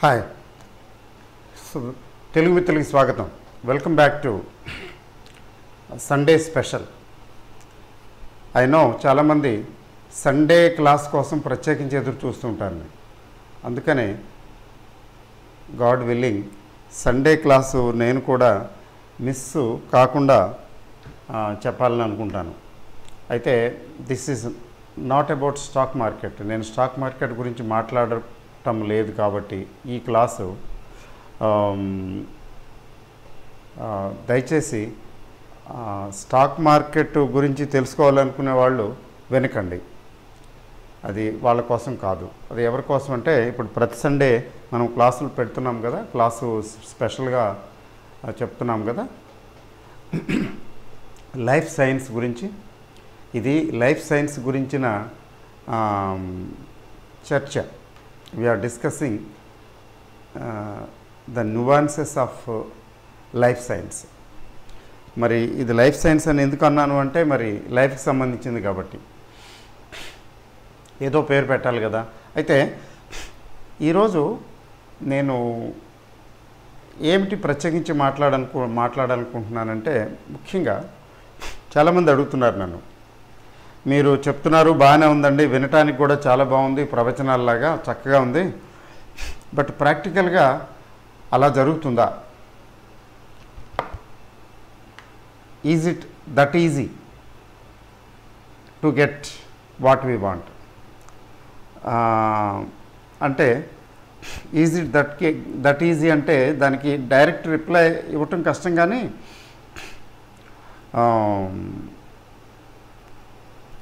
Hi. So Telugu మిత్రులకి స్వాగతం. Welcome back to Sunday special. I know చాలామంది సండే క్లాస్ కోసం ప్రత్యేకించి ఎదురు చూస్తుంటారు. అందుకనే గాడ్ విల్లింగ్ సండే క్లాసు నేను కూడా మిస్ కాకుండా చెప్పాలని అనుకుంటాను. అయితే this is not about stock market. నేను స్టాక్ మార్కెట్ గురించి మాట్లాడటం లేదు కాబట్టి ఈ క్లాసు దయచేసి స్టాక్ మార్కెట్ గురించి తెలుసుకోవాలనుకునే వాళ్ళు వెనకండి. అది వాళ్ళ కోసం కాదు. అది ఎవరి కోసం అంటే ఇప్పుడు ప్రతి సండే మనం క్లాసులు పెడుతున్నాం కదా, క్లాసు స్పెషల్గా చెప్తున్నాం కదా, లైఫ్ సైన్స్ గురించి. ఇది లైఫ్ సైన్స్ గురించిన చర్చ. We are discussing the nuances of life science. మరి ఇది లైఫ్ సైన్స్ అని ఎందుకు అన్నాను అంటే మరి లైఫ్కి సంబంధించింది కాబట్టి ఏదో పేరు పెట్టాలి కదా. అయితే ఈరోజు నేను ఏమిటి ప్రత్యేకించి మాట్లాడాలనుకుంటున్నానంటే, ముఖ్యంగా చాలామంది అడుగుతున్నారు నన్ను, మీరు చెప్తున్నారు బాగానే ఉందండి, వినటానికి కూడా చాలా బాగుంది, ప్రవచనాల్లాగా చక్కగా ఉంది, బట్ ప్రాక్టికల్గా అలా జరుగుతుందా? Is it that easy to get what we want? అంటే ఈజ్ ఇట్ దట్ ఈజీ అంటే దానికి డైరెక్ట్ రిప్లై ఇవ్వటం కష్టం. కానీ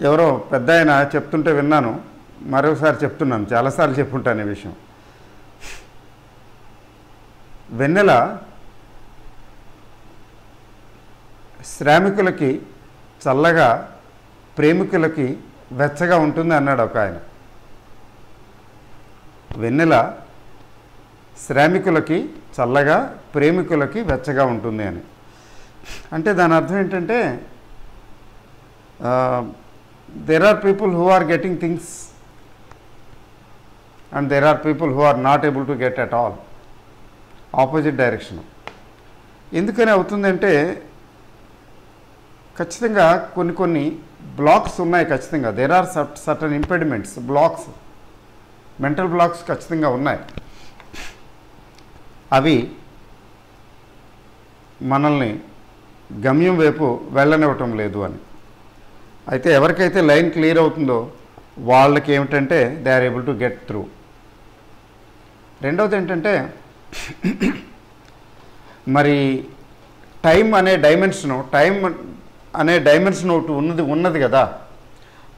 ఎవరో పెద్ద ఆయన చెప్తుంటే విన్నాను, మరోసారి చెప్తున్నాను, చాలాసార్లు చెప్పుంటాను ఈ విషయం. వెన్నెల శ్రామికులకి చల్లగా, ప్రేమికులకి వెచ్చగా ఉంటుంది అన్నాడు ఒక ఆయన. వెన్నెల శ్రామికులకి చల్లగా, ప్రేమికులకి వెచ్చగా ఉంటుంది అని. అంటే దాని అర్థం ఏంటంటే, there are people who are getting things and there are people who are not able to get at all. Opposite direction. ఎందుకని అవుతుందంటే, ఖచ్చితంగా కొన్ని బ్లాక్స్ ఉన్నాయి. ఖచ్చితంగా there are certain impediments, blocks, mental blocks ఖచ్చితంగా ఉన్నాయి. అవి మనల్ని గమ్యం వైపు వెళ్ళనివ్వటం లేదు అని. అయితే ఎవరికైతే లైన్ క్లియర్ అవుతుందో వాళ్ళకి ఏమిటంటే they are able to get through. రెండవది ఏంటంటే, మరి టైం అనే డైమెన్షన్ ఒకటి ఉన్నది కదా.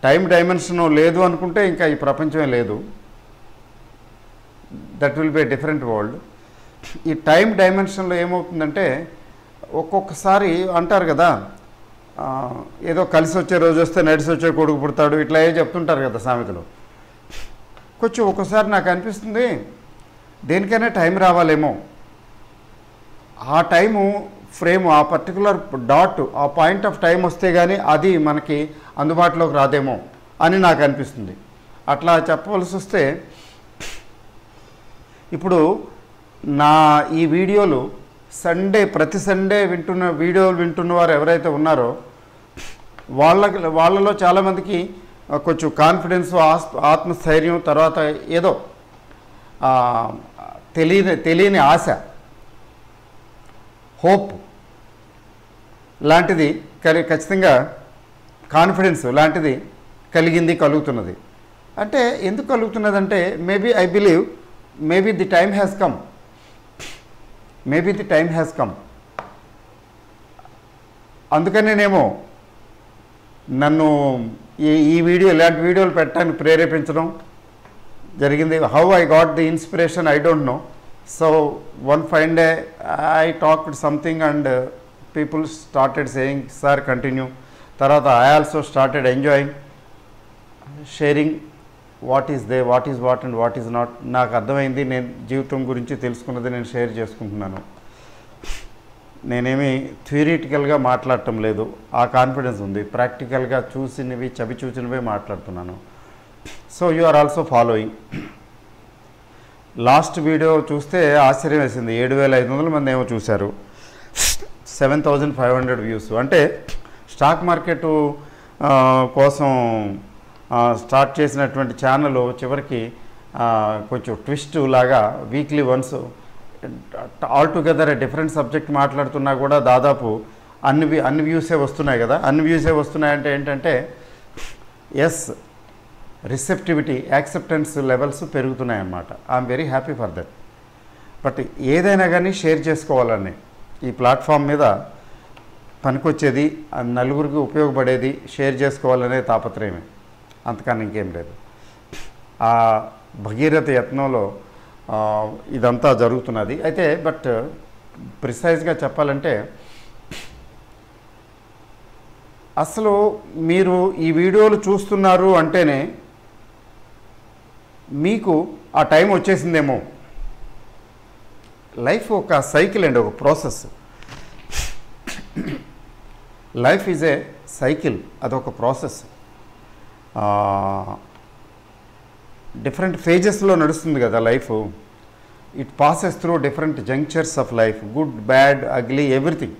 టైం డైమెన్షన్ లేదు అనుకుంటే ఇంకా ఈ ప్రపంచమే లేదు. That will be a different world. ఈ టైం డైమెన్షన్లో ఏమవుతుందంటే, ఒక్కొక్కసారి అంటారు కదా, ఏదో కలిసి వచ్చే రోజు వస్తే నడిచి వచ్చే కొడుకు పుడతాడు, ఇట్లా చెప్తుంటారు కదా సామెతలు. కొంచెం ఒక్కోసారి నాకు అనిపిస్తుంది దేనికైనా టైం రావాలేమో. ఆ టైము ఫ్రేమ్, ఆ పర్టికులర్ డాట్, ఆ పాయింట్ ఆఫ్ టైం వస్తే కానీ అది మనకి అందుబాటులోకి రాదేమో అని నాకు అనిపిస్తుంది. అట్లా చెప్పవలసి వస్తే, ఇప్పుడు నా ఈ వీడియోలు ప్రతి సండే వీడియోలు వింటున్న వారు ఎవరైతే ఉన్నారో వాళ్ళలో చాలామందికి కొంచెం కాన్ఫిడెన్స్, ఆత్మస్థైర్యం, తర్వాత ఏదో తెలియని ఆశ, హోప్ లాంటిది ఖచ్చితంగా, కాన్ఫిడెన్స్ లాంటిది కలుగుతున్నది. అంటే ఎందుకు కలుగుతున్నదంటే, I believe maybe the time has come. అందుకనేనేమో నన్ను ఈ ఇలాంటి వీడియోలు పెట్టడానికి ప్రేరేపించడం జరిగింది. How I got the inspiration I don't know. So one fine day I talked something and people started saying sir continue. తర్వాత I also started enjoying sharing what is what and what is not. నాకు అర్థమైంది, నేను జీవితం గురించి తెలుసుకున్నది నేను share చేసుకుంటున్నాను. నేనేమి థియరిటికల్గా మాట్లాడటం లేదు, ఆ కాన్ఫిడెన్స్ ఉంది. ప్రాక్టికల్గా చవి చూసినవే మాట్లాడుతున్నాను. So you are also following. Last video చూస్తే ఆశ్చర్యం వేసింది, 7,500 మంది ఏమో చూశారు, 7,500 వ్యూస్. అంటే స్టాక్ మార్కెట్ కోసం స్టార్ట్ చేసినటువంటి ఛానల్ చివరికి కొంచెం ట్విస్ట్ లాగా weekly once altogether different subject మాట్లాడుతున్నా కూడా దాదాపు అన్ని వ్యూసే వస్తున్నాయి కదా. అన్ని వ్యూసే వస్తున్నాయంటే ఏంటంటే ఎస్, రిసెప్టివిటీ, యాక్సెప్టెన్స్ లెవెల్స్ పెరుగుతున్నాయి అన్నమాట. I'm very happy for that. But ఏదైనా కానీ షేర్ చేసుకోవాలని, ఈ ప్లాట్ఫామ్ మీద పనికొచ్చేది, నలుగురికి ఉపయోగపడేది షేర్ చేసుకోవాలనే తాపత్రయమే, అంతకన్నా ఇంకేం లేదు. ఆ భగీరథ యత్నంలో ఇదంతా జరుగుతున్నది. అయితే బట్ ప్రిసైజ్గా చెప్పాలంటే అసలు మీరు ఈ వీడియోలు చూస్తున్నారు అంటేనే మీకు ఆ టైం వచ్చేసిందేమో. లైఫ్ ఒక సైకిల్ అండి, ఒక process. Life is a cycle, అదొక ప్రాసెస్. డిఫరెంట్ ఫేజెస్లో నడుస్తుంది కదా life. It passes through different junctures of life, good, bad, ugly, everything.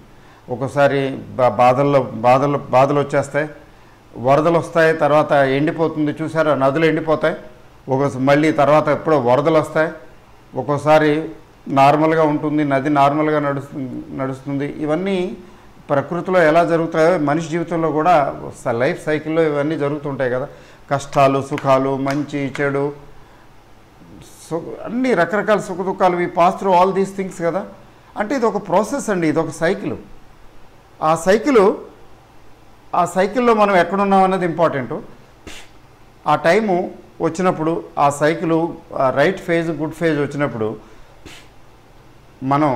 ఒక్కోసారి బాధలు వచ్చేస్తాయి, వరదలు వస్తాయి, తర్వాత ఎండిపోతుంది, చూసారా నదులు ఎండిపోతాయి. మళ్ళీ తర్వాత ఎప్పుడో వరదలు వస్తాయి. ఒక్కోసారి నార్మల్గా ఉంటుంది, నది నార్మల్గా నడుస్తుంది. ఇవన్నీ ప్రకృతిలో ఎలా జరుగుతాయో మనిషి జీవితంలో కూడా లైఫ్ సైకిల్లో ఇవన్నీ జరుగుతుంటాయి కదా. కష్టాలు, సుఖాలు, మంచి, చెడు, అన్ని రకరకాల సుఖ దుఃఖాలు, we pass through all these things కదా. అంటే ఇది ఒక ప్రాసెస్ అండి, ఇది ఒక సైకిల్. ఆ సైకిల్లో మనం ఎక్కడున్నాం అన్నది ఇంపార్టెంట్. ఆ టైము వచ్చినప్పుడు, ఆ cycle right phase, good phase వచ్చినప్పుడు మనం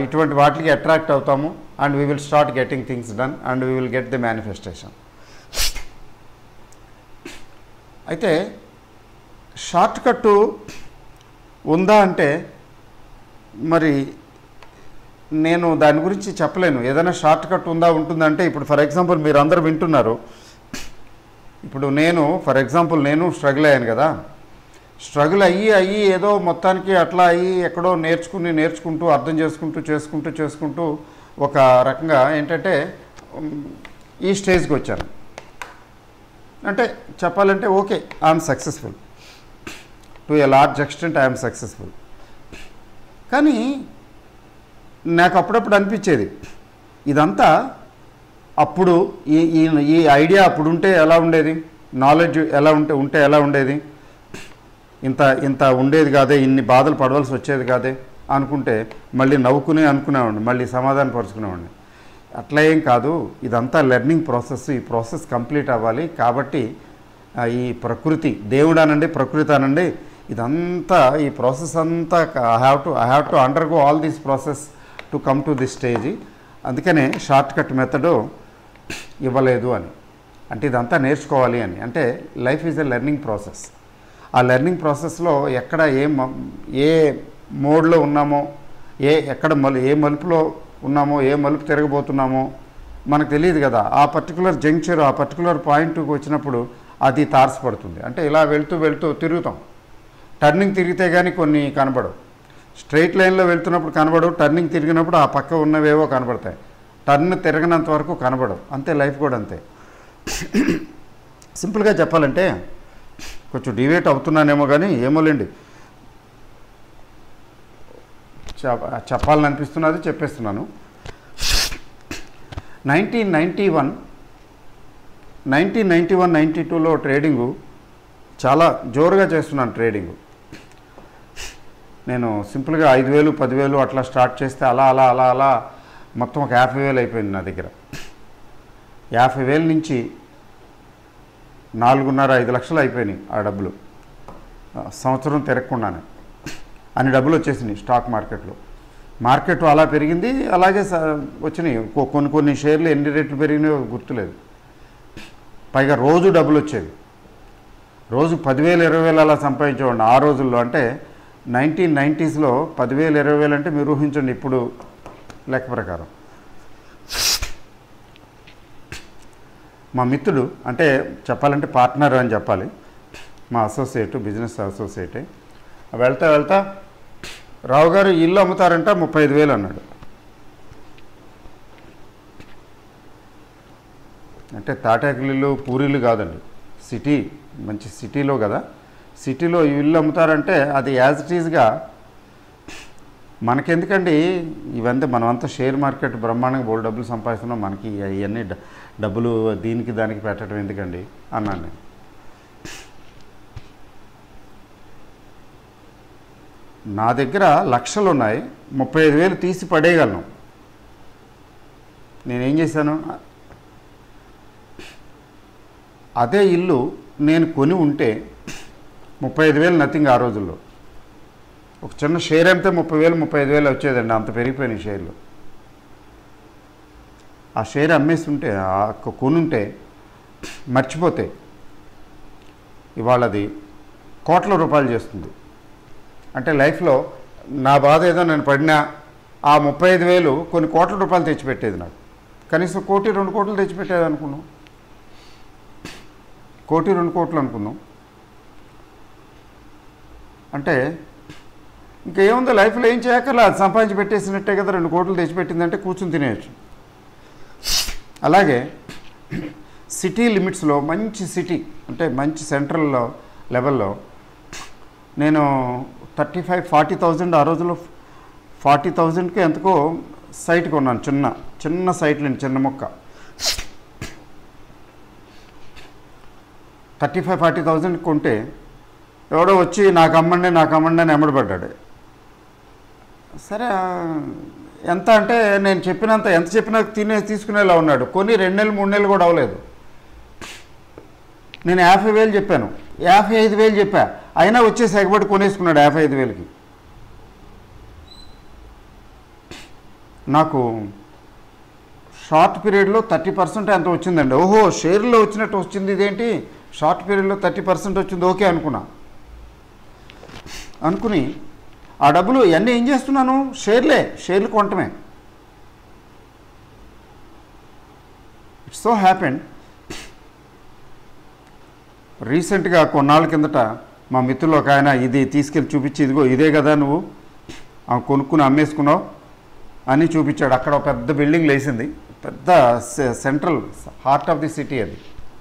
ఇటువంటి వాటికి అట్రాక్ట్ అవుతాము. And we will start getting things done and we will get the manifestation. అయితే షార్ట్ కట్ ఉందా అంటే మరి నేను దాని గురించి చెప్పలేను. ఏదైనా షార్ట్ కట్ ఉంటుందంటే ఇప్పుడు ఫర్ ఎగ్జాంపుల్ మీరు అందరూ వింటున్నారు. ఇప్పుడు నేను స్ట్రగుల్ అయ్యాను కదా. స్ట్రగుల్ అయ్యి ఏదో మొత్తానికి అట్లా ఎక్కడో నేర్చుకుంటూ అర్థం చేసుకుంటూ ఒక రకంగా ఏంటంటే ఈ స్టేజ్కి వచ్చాను. అంటే చెప్పాలంటే okay, I'm successful to a large extent, I'm successful. కానీ నాకు అప్పుడప్పుడు అనిపించేది, ఇదంతా అప్పుడు ఈ ఐడియా అప్పుడు ఉంటే ఎలా ఉండేది, నాలెడ్జ్ ఎలా ఉంటే ఎలా ఉండేది, ఇంత ఉండేది కాదే, ఇన్ని బాధలు పడవలసి వచ్చేది కాదే అనుకుంటే మళ్ళీ అనుకునేవాడిని, మళ్ళీ సమాధానపరుచుకునేవాడిని. అట్లా ఏం కాదు, ఇదంతా లెర్నింగ్ ప్రాసెస్. ఈ ప్రాసెస్ కంప్లీట్ అవ్వాలి. కాబట్టి ఈ ప్రకృతి, దేవుడు అనండి, ప్రకృతి అనండి, ఇదంతా ఈ ప్రాసెస్ అంతా I have to undergo all this process to come to this stage. అందుకనే షార్ట్ కట్ మెథడ్ ఇవ్వలేదు అని. అంటే ఇదంతా నేర్చుకోవాలి అని. అంటే life is a learning process. ఆ లెర్నింగ్ ప్రాసెస్లో ఎక్కడ ఏ మోడ్లో ఉన్నామో, ఏ మలుపులో ఉన్నామో, ఏ మలుపు తిరగబోతున్నామో మనకు తెలియదు కదా. ఆ పర్టికులర్ జంక్చర్, ఆ పర్టికులర్ పాయింట్కి వచ్చినప్పుడు అది తారసపడుతుంది. అంటే ఇలా వెళ్తూ తిరుగుతాం. టర్నింగ్ తిరిగితే కానీ కొన్ని కనబడవు. స్ట్రైట్ లైన్లో వెళ్తున్నప్పుడు కనబడవు, టర్నింగ్ తిరిగినప్పుడు ఆ పక్క ఉన్నవేవో కనబడతాయి. టర్న్ తిరగనంత వరకు కనబడవు. అంతే లైఫ్ కూడా అంతే. సింపుల్గా చెప్పాలంటే, కొంచెం డివేట్ అవుతున్నానేమో కానీ ఏమోలేండి, చెప్పాలని అనిపిస్తున్నది, చెప్పేస్తున్నాను. 1991-92లో ట్రేడింగు చాలా జోరుగా చేస్తున్నాను. ట్రేడింగు నేను సింపుల్గా 5,000, 10,000 అట్లా స్టార్ట్ చేస్తే అలా మొత్తం ఒక 50,000 అయిపోయింది నా దగ్గర. 50,000 నుంచి 4.5 లక్షలు అయిపోయినాయి ఆ డబ్బులు. సంవత్సరం తిరగకుండానే అన్ని డబ్బులు వచ్చేసినాయి స్టాక్ మార్కెట్లో. మార్కెట్ అలా పెరిగింది, అలాగే వచ్చినాయి. కొన్ని షేర్లు ఎన్ని రేట్లు పెరిగినాయో గుర్తులేదు. పైగా రోజు డబ్బులు వచ్చేవి. రోజు 10,000, 20,000 అలా సంపాదించేవాడిని ఆ రోజుల్లో. అంటే 1990స్లో 10,000, 20,000 అంటే మీరు ఊహించండి ఇప్పుడు లెక్క ప్రకారం. మా మిత్రుడు, అంటే చెప్పాలంటే పార్ట్నర్ అని చెప్పాలి, మా అసోసియేటు, బిజినెస్ అసోసియేటే, వెళ్తా వెళ్తా రావు గారు ఇల్లు అమ్ముతారంట 35,000 అన్నాడు. అంటే తాటాకులు పూరీలు కాదండి, సిటీ, మంచి సిటీలో కదా, సిటీలో ఇల్లు అమ్ముతారంటే అది యాజ్ ఇట్ ఈజ్గా మనకెందుకండి ఇవంతా, మనమంతా షేర్ మార్కెట్ బ్రహ్మాండంగా బోల్డ్ డబ్బులు సంపాదిస్తున్నాం, మనకి ఇవన్నీ డబ్బులు దీనికి దానికి పెట్టడం ఎందుకండి అన్నాను నేను. నా దగ్గర లక్షలు ఉన్నాయి, 35,000 తీసి పడేయగలను. నేనేం చేశాను, అదే ఇల్లు నేను కొని ఉంటే 35,000 నథింగ్. ఆ రోజుల్లో ఒక చిన్న షేర్ అమ్మితే 30,000 35,000 వచ్చేదండి, అంత పెరిగిపోయినాయి షేర్లు. ఆ షేర్ అమ్మేస్తుంటే, కొనుంటే మర్చిపోతే ఇవాళ అది కోట్ల రూపాయలు చేస్తుంది. అంటే లైఫ్లో నా బాధ ఏదో నేను పడినా ఆ 35,000 కొన్ని కోట్ల రూపాయలు తెచ్చిపెట్టేది నాకు. కనీసం 1 కోటి 2 కోట్లు తెచ్చిపెట్టేది అనుకున్నాం, 1 కోటి 2 కోట్లు అనుకున్నాం. అంటే ఇంకేముందో లైఫ్లో ఏం చేయక్కర్లా, అది సంపాదించి పెట్టేసినట్టే కదా. 2 కోట్లు తెచ్చిపెట్టిందంటే కూర్చుని తినేయచ్చు. అలాగే సిటీ లిమిట్స్లో మంచి సిటీ అంటే మంచి సెంట్రల్ లెవెల్లో నేను 35-40,000 ఆ రోజుల్లో 40,000కి ఎంతకో సైట్ కొన్నాను. చిన్న సైట్లండి, చిన్న మొక్క. 35-40,000 కొంటే ఎవడో వచ్చి నాకు అమ్మండి అని ఎమ్మడబడ్డాడు. సరే ఎంత అంటే నేను చెప్పినంత, ఎంత చెప్పినా తీసుకునేలా ఉన్నాడు. కొన్ని 2 నెలలు 3 నెలలు కూడా అవ్వలేదు. నేను 50,000 చెప్పాను, 55,000 చెప్పా, అయినా వచ్చేసి ఎగబడి కొనేసుకున్నాడు 55,000కి. నాకు షార్ట్ పీరియడ్లో 30% ఎంత వచ్చిందండి. ఓహో, షేర్లో వచ్చినట్టు వచ్చింది, ఇదేంటి షార్ట్ పీరియడ్లో 30% వచ్చింది, ఓకే అనుకుని ఆ డబ్బులు ఇవన్నీ ఏం చేస్తున్నాను, షేర్లు కొనటమే. ఇట్స్ సో హ్యాపెండ్, రీసెంట్గా కొన్నాళ్ళ కిందట మా మిత్రులు ఒక ఆయన ఇది తీసుకెళ్ళి చూపించి, ఇదిగో ఇదే కదా నువ్వు కొనుక్కుని అమ్మేసుకున్నావు అని చూపించాడు. అక్కడ ఒక పెద్ద బిల్డింగ్ లేసింది, పెద్ద central heart of the city, అది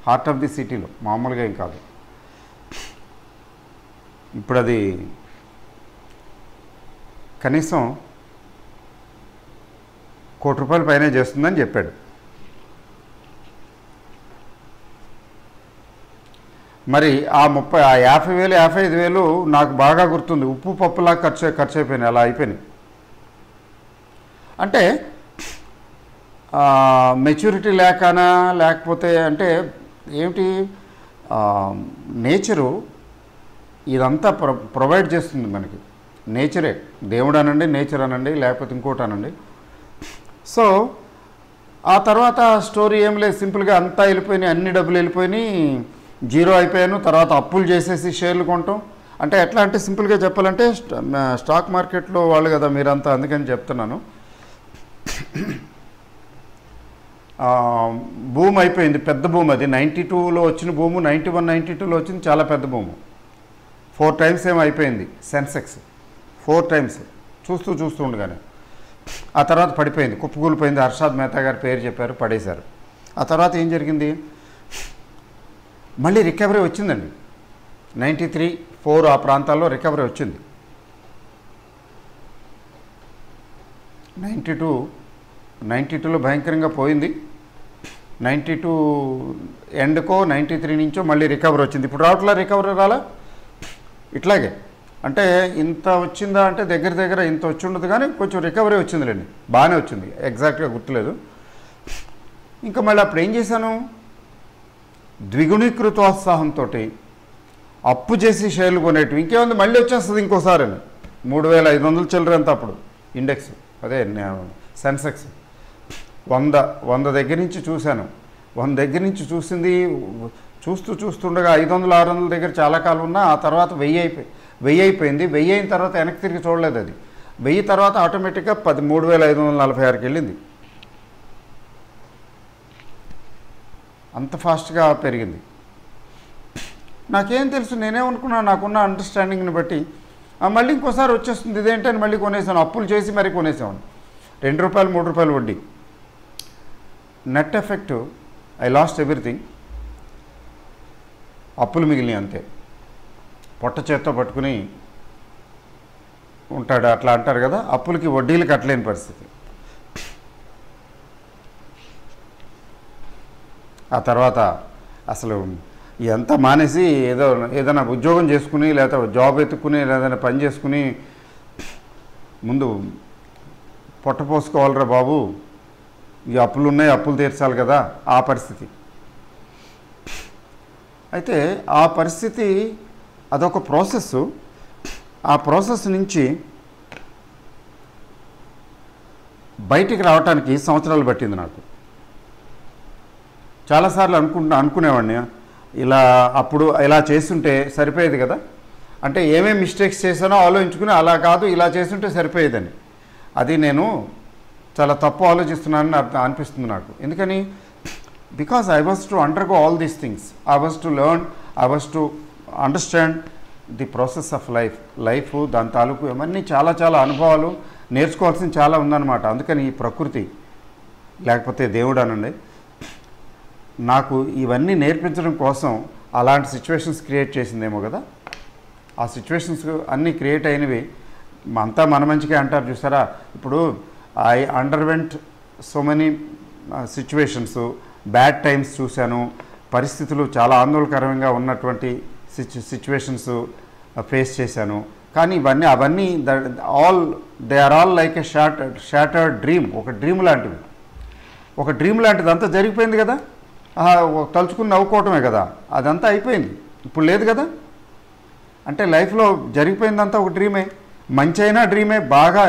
హార్ట్ ఆఫ్ ది సిటీలో, మామూలుగా ఏం కాదు. ఇప్పుడు అది కనీసం 1 కోటి రూపాయల పైనే చేస్తుందని చెప్పాడు. మరి ఆ 50,000 55,000 నాకు బాగా గుర్తుంది, ఉప్పు పప్పులా ఖర్చు అయిపోయినాయి, అలా అయిపోయినాయి. అంటే మెచ్యూరిటీ లేకనా, లేకపోతే అంటే ఏమిటి, నేచరు ఇదంతా ప్రొవైడ్ చేస్తుంది మనకి. నేచరే, దేవుడు అనండి, నేచర్ అనండి, లేకపోతే ఇంకోటి అనండి. సో ఆ తర్వాత స్టోరీ ఏం లేదు, సింపుల్గా అంతా వెళ్ళిపోయినాయి, అన్ని డబ్బులు వెళ్ళిపోయినాయి, జీరో అయిపోయాను. తర్వాత అప్పులు చేసేసి షేర్లు కొనటం. అంటే ఎట్లా అంటే సింపుల్గా చెప్పాలంటే స్టాక్ మార్కెట్లో వాళ్ళు కదా మీరంతా, అందుకని చెప్తున్నాను. భూమి అయిపోయింది, పెద్ద భూమి అది. 92లో వచ్చిన భూము 91, 92లో వచ్చింది, చాలా పెద్ద భూము. 4 times ఏమో అయిపోయింది సెన్సెక్స్, 4 times చూస్తూ ఉండగానే. ఆ తర్వాత పడిపోయింది, కుప్పకూలిపోయింది. హర్షాద్ మెహతా గారి పేరు చెప్పారు, పడేశారు. ఆ తర్వాత ఏం జరిగింది, మళ్ళీ రికవరీ వచ్చిందండి. 93-4 ఆ ప్రాంతాల్లో రికవరీ వచ్చింది. 92లో భయంకరంగా పోయింది. 92 ఎండ్కో 93 నుంచో మళ్ళీ రికవరీ వచ్చింది. ఇప్పుడు రికవరీ రాలా, ఇట్లాగే. అంటే ఇంత వచ్చిందా అంటే దగ్గర ఇంత వచ్చి ఉండదు, కానీ కొంచెం రికవరీ వచ్చిందిలేండి, బాగానే వచ్చింది, ఎగ్జాక్ట్గా గుర్తులేదు. ఇంకా మళ్ళీ అప్పుడు ఏం చేశాను, ద్విగుణీకృతోత్సాహంతో అప్పు చేసి షేర్లు కొనేటివి. ఇంకేముంది, మళ్ళీ వచ్చేస్తుంది ఇంకోసారి అని. 3,500 చిల్లర ఎంత అప్పుడు ఇండెక్స్, అదే సెన్సెక్స్. 100 దగ్గర నుంచి చూశాను. 100 దగ్గర నుంచి చూసింది, చూస్తుండగా 500-600 దగ్గర చాలా కాలం ఉన్నా. ఆ తర్వాత 1000 అయిపోయింది. 1000 అయిన తర్వాత వెనక్కి తిరిగి చూడలేదు అది. 1000 తర్వాత ఆటోమేటిక్గా 3,546కి వెళ్ళింది. అంత ఫాస్ట్గా పెరిగింది. నాకేం తెలుసు, నేనేమనుకున్నా, నాకున్న అండర్స్టాండింగ్ని బట్టి మళ్ళీ ఇంకోసారి వచ్చేస్తుంది, ఇదేంటని మళ్ళీ కొనేసాను, అప్పులు చేసి మరీ కొనేసాను, ₹2 ₹3 వడ్డీ. Net effect I lost everything. అప్పులు మిగిలినాయి అంతే. పొట్ట చేత్తో పట్టుకుని ఉంటాడు అట్లా అంటారు కదా, అప్పులకి వడ్డీలు కట్టలేని పరిస్థితి. ఆ తర్వాత అసలు ఎంత మానేసి ఏదైనా ఉద్యోగం చేసుకుని లేదా జాబ్ ఎత్తుకుని ఏదైనా పని చేసుకుని ముందు పొట్ట పోసుకోవాలరా బాబు, ఈ అప్పులు ఉన్నాయి, అప్పులు తీర్చాలి కదా, ఆ పరిస్థితి. అయితే ఆ పరిస్థితి అదొక ప్రాసెస్. ఆ ప్రాసెస్ నుంచి బయటికి రావడానికి సంవత్సరాలు పట్టింది నాకు. చాలాసార్లు అనుకునేవాడిని అప్పుడు ఇలా చేస్తుంటే సరిపోయేది కదా, అంటే ఏమేమి మిస్టేక్స్ చేశానో ఆలోచించుకుని అలా కాదు ఇలా చేస్తుంటే సరిపోయేదని. అది నేను చాలా తప్పు ఆలోచిస్తున్నానని అనిపిస్తుంది నాకు. ఎందుకని? Because I was to undergo all these things, I was to learn, I was to understand the process of life దాని తాలూకు ఇవన్నీ చాలా చాలా అనుభవాలు నేర్చుకోవాల్సింది చాలా ఉందన్నమాట. అందుకని ఈ ప్రకృతి లేకపోతే దేవుడు అనండి నాకు ఇవన్నీ నేర్పించడం కోసం అలాంటి సిచ్యువేషన్స్ క్రియేట్ చేసిందేమో కదా. ఆ సిచ్యువేషన్స్ అన్నీ క్రియేట్ అయినవి అంతా మన మంచిగా అంటారు చూసారా. ఇప్పుడు I underwent so many situations, bad times చూశాను, పరిస్థితులు చాలా ఆందోళనకరంగా ఉన్నటువంటి సిచ్యువేషన్స్ ఫేస్ చేశాను. కానీ అవన్నీ they are all like a shattered dream. ఒక డ్రీమ్ లాంటిది అంతా జరిగిపోయింది కదా, తలుచుకుని నవ్వుకోవటమే కదా, అదంతా అయిపోయింది, ఇప్పుడు లేదు కదా. అంటే లైఫ్లో జరిగిపోయిందంతా ఒక డ్రీమే. మంచి అయినా డ్రీమే, బాగా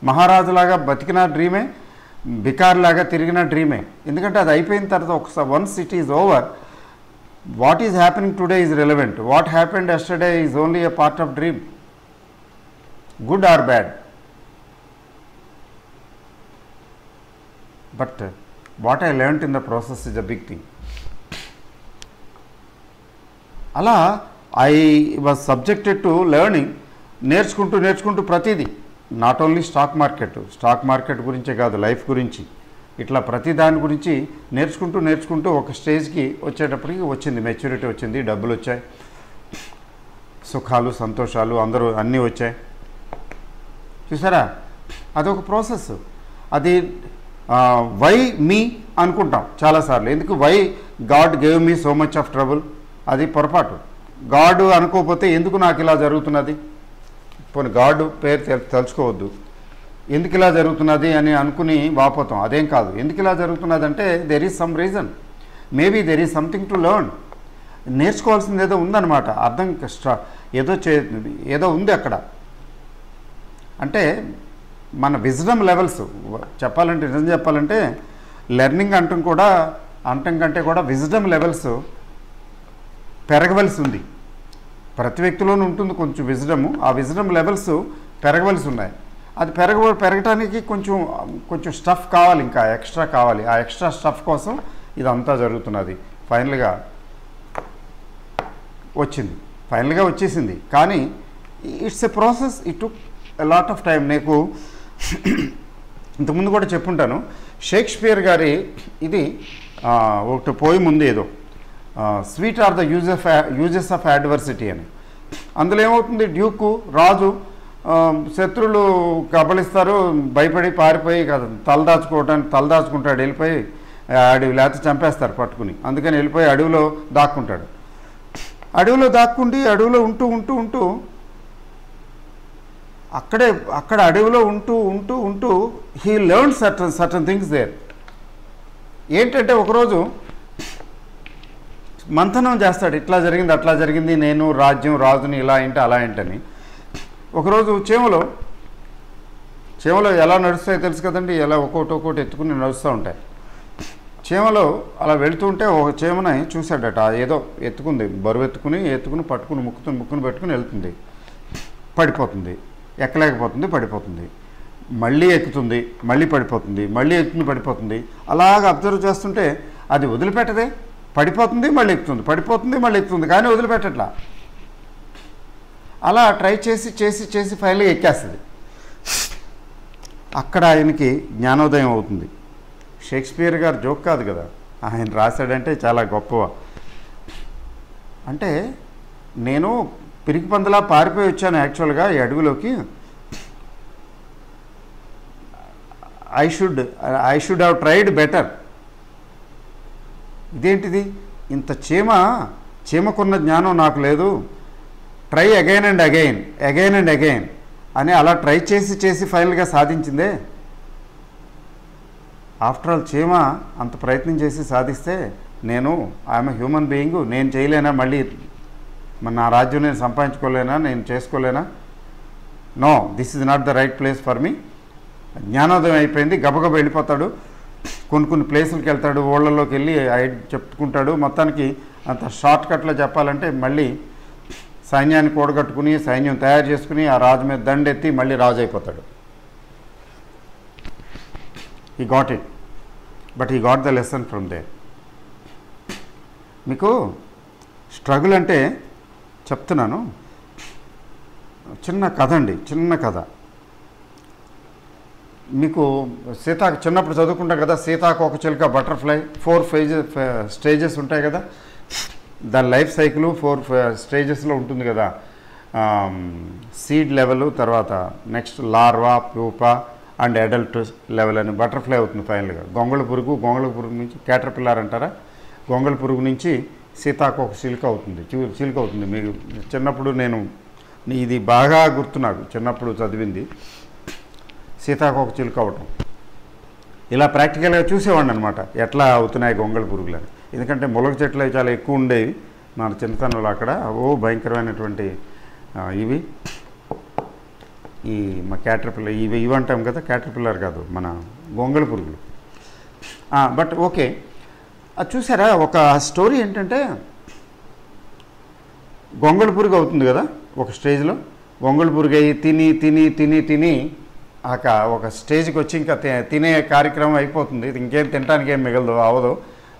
మహారాజులాగా బతికిన డ్రీమే, బికార్లాగా తిరిగిన డ్రీమే. ఎందుకంటే అది అయిపోయిన తర్వాత ఒకసారి once it is over, what is happening today is relevant, what happened yesterday is only a part of dream, good or bad. But what I learned in the process is a big thing. అలా I was subjected to learning, నేర్చుకుంటూ ప్రతిదీ, not only stock market గురించే కాదు, life గురించి ఇట్లా ప్రతి దాని గురించి నేర్చుకుంటూ ఒక స్టేజ్కి వచ్చేటప్పటికి వచ్చింది, మెచ్యూరిటీ వచ్చింది, డబ్బులు వచ్చాయి, సుఖాలు సంతోషాలు అందరూ అన్నీ వచ్చాయి. చూసారా, అదొక ప్రాసెస్. అది వై మీ అనుకుంటాం చాలాసార్లు. ఎందుకు why God gave me so much of trouble, అది పొరపాటు. గాడ్ అనుకోకపోతే ఎందుకు నాకు ఇలా జరుగుతున్నది, పోనీ గాడ్ పేరు తలుచుకోవద్దు, ఎందుకు ఇలా జరుగుతున్నది అని అనుకుని వాపోతాం. అదేం కాదు. ఎందుకు ఇలా జరుగుతున్నది అంటే there is some reason, maybe there is something to learn. నేర్చుకోవాల్సింది ఏదో ఉందన్నమాట, ఏదో ఉంది అక్కడ. అంటే మన విజ్డమ్ లెవెల్స్ నిజం చెప్పాలంటే లెర్నింగ్ అంటం కంటే కూడా విజ్డమ్ లెవెల్స్ పెరగవలసి ఉంది. ప్రతి వ్యక్తిలోనూ ఉంటుంది కొంచెం విజ్డము, ఆ విజ్డమ్ లెవెల్స్ పెరగవలసి ఉన్నాయి. అది పెరగటానికి కొంచెం స్టఫ్ కావాలి, ఇంకా ఎక్స్ట్రా కావాలి. ఆ ఎక్స్ట్రా స్టఫ్ కోసం ఇదంతా జరుగుతున్నది. ఫైనల్గా వచ్చేసింది. కానీ it's a process, it took a lot of time. నీకు ఇంతకుముందు కూడా చెప్పుంటాను, షేక్స్పియర్ గారి ఇది ఒకటి పోయం ఉంది ఏదో, sweet or the uses of adversity అని. అందులో ఏమవుతుంది, డ్యూకు రాజు శత్రువులు కబలిస్తారు, భయపడి పారిపోయి తలదాచుకుంటాడు, వెళ్ళిపోయి అడవి లేకపోతే చంపేస్తారు పట్టుకుని. అందుకని వెళ్ళిపోయి అడవిలో దాక్కుంటాడు. అడవిలో ఉంటూ అక్కడ అడవిలో ఉంటూ he learn certain things there. ఏంటంటే ఒకరోజు మంథనం చేస్తాడు, ఇట్లా జరిగింది అట్లా జరిగింది, నేను రాజుని ఇలా ఏంటి అలా ఏంటని. ఒకరోజు చేమలో ఎలా నడుస్తాయో తెలుసు కదండి, ఎలా ఒక్కోటి ఎత్తుకుని నడుస్తూ ఉంటాయి. చేమలో అలా వెళుతుంటే ఒక చేమని చూశాడట, ఏదో ఎత్తుకుంది, బరువు ఎత్తుకుని పట్టుకుని ముక్కుని పెట్టుకుని వెళ్తుంది, పడిపోతుంది, ఎక్కలేకపోతుంది, పడిపోతుంది, మళ్ళీ ఎక్కుతుంది, మళ్ళీ పడిపోతుంది, మళ్ళీ ఎక్కుతుంది, పడిపోతుంది. అలాగ అబ్జర్వ్ చేస్తుంటే అది వదిలిపెట్టదే, పడిపోతుంది మళ్ళీ ఎక్కుతుంది, పడిపోతుంది మళ్ళీ ఎక్కుతుంది, కానీ వదిలిపెట్టట్లా. అలా ట్రై చేసి చేసి చేసి ఫైనల్గా ఎక్కేస్తుంది. అక్కడ ఆయనకి జ్ఞానోదయం అవుతుంది. షేక్స్పియర్ గారు జోక్ కాదు కదా, ఆయన రాశాడంటే చాలా గొప్ప. అంటే నేను పిరికి పందులా పారిపోయి వచ్చాను యాక్చువల్గా ఈ అడవిలోకి. I should have tried better. ఇదేంటిది, ఇంత చీమకున్న జ్ఞానం నాకు లేదు, ట్రై అగైన్ అండ్ అగైన్ అని అలా ట్రై చేసి చేసి ఫైనల్గా సాధించిందే. ఆఫ్టర్ ఆల్ చీమ అంత ప్రయత్నం చేసి సాధిస్తే ఐఎమ్ ఏ హ్యూమన్ బీయింగ్, నేను చేయలేనా, మళ్ళీ నా రాజ్యం నేను సంపాదించుకోలేనా, నేను చేసుకోలేనా? No, this is not the right place for me. జ్ఞానోదయం అయిపోయింది, గబగబ వెళ్ళిపోతాడు, కొన్ని ప్లేసులకి వెళ్తాడు, ఊళ్ళలోకి వెళ్ళి చెప్పుకుంటాడు. మొత్తానికి అంత షార్ట్ కట్లో చెప్పాలంటే మళ్ళీ సైన్యాన్ని కూడగట్టుకుని సైన్యం తయారు చేసుకుని ఆ రాజు మీద దండెత్తి మళ్ళీ రాజు అయిపోతాడు. He got it, but he got the lesson from there. మీకు స్ట్రగుల్ అంటే చెప్తున్నాను, చిన్న కథ. మీకు చిన్నప్పుడు చదువుకుంటాం కదా, సీతాకోకచిలుక బటర్ఫ్లై 4 స్టేజెస్ ఉంటాయి కదా, దాని లైఫ్ సైకిల్ 4 స్టేజెస్లో ఉంటుంది కదా. సీడ్ లెవెల్, తర్వాత next larva, pupa and adult level అని బటర్ఫ్లై అవుతుంది ఫైనల్గా. గొంగళ పురుగు నుంచి క్యాటర్పిల్లర్ అంటారా, గొంగళ పురుగు నుంచి సీతాకోకచిలుక అవుతుంది, చిలుక అవుతుంది. మీకు చిన్నప్పుడు ఇది బాగా గుర్తు, నాకు చిన్నప్పుడు చదివింది సీతాకోకచిలుక అవటం. ఇలా ప్రాక్టికల్గా చూసేవాడిని అనమాట, ఎట్లా అవుతున్నాయి గొంగళ పురుగులని. ఎందుకంటే ములగ చెట్లు చాలా ఎక్కువ ఉండేవి మన చిన్నతనంలో అక్కడ. భయంకరమైనటువంటి ఇవి ఈ మా క్యాటర్పిల్లర్, ఇవి అంటాం కదా, క్యాటర్పిల్లర్ కాదు, మన గొంగళ పురుగులు. బట్ ఓకే, అది చూసారా, ఒక స్టోరీ ఏంటంటే గొంగళ పురుగు అవుతుంది కదా ఒక స్టేజ్లో. గొంగళ పురుగు అయ్యి తిని ఒక స్టేజ్కి వచ్చి ఇంకా తినే కార్యక్రమం అయిపోతుంది, ఇంకేం తినడానికి ఏం అవ్వదు,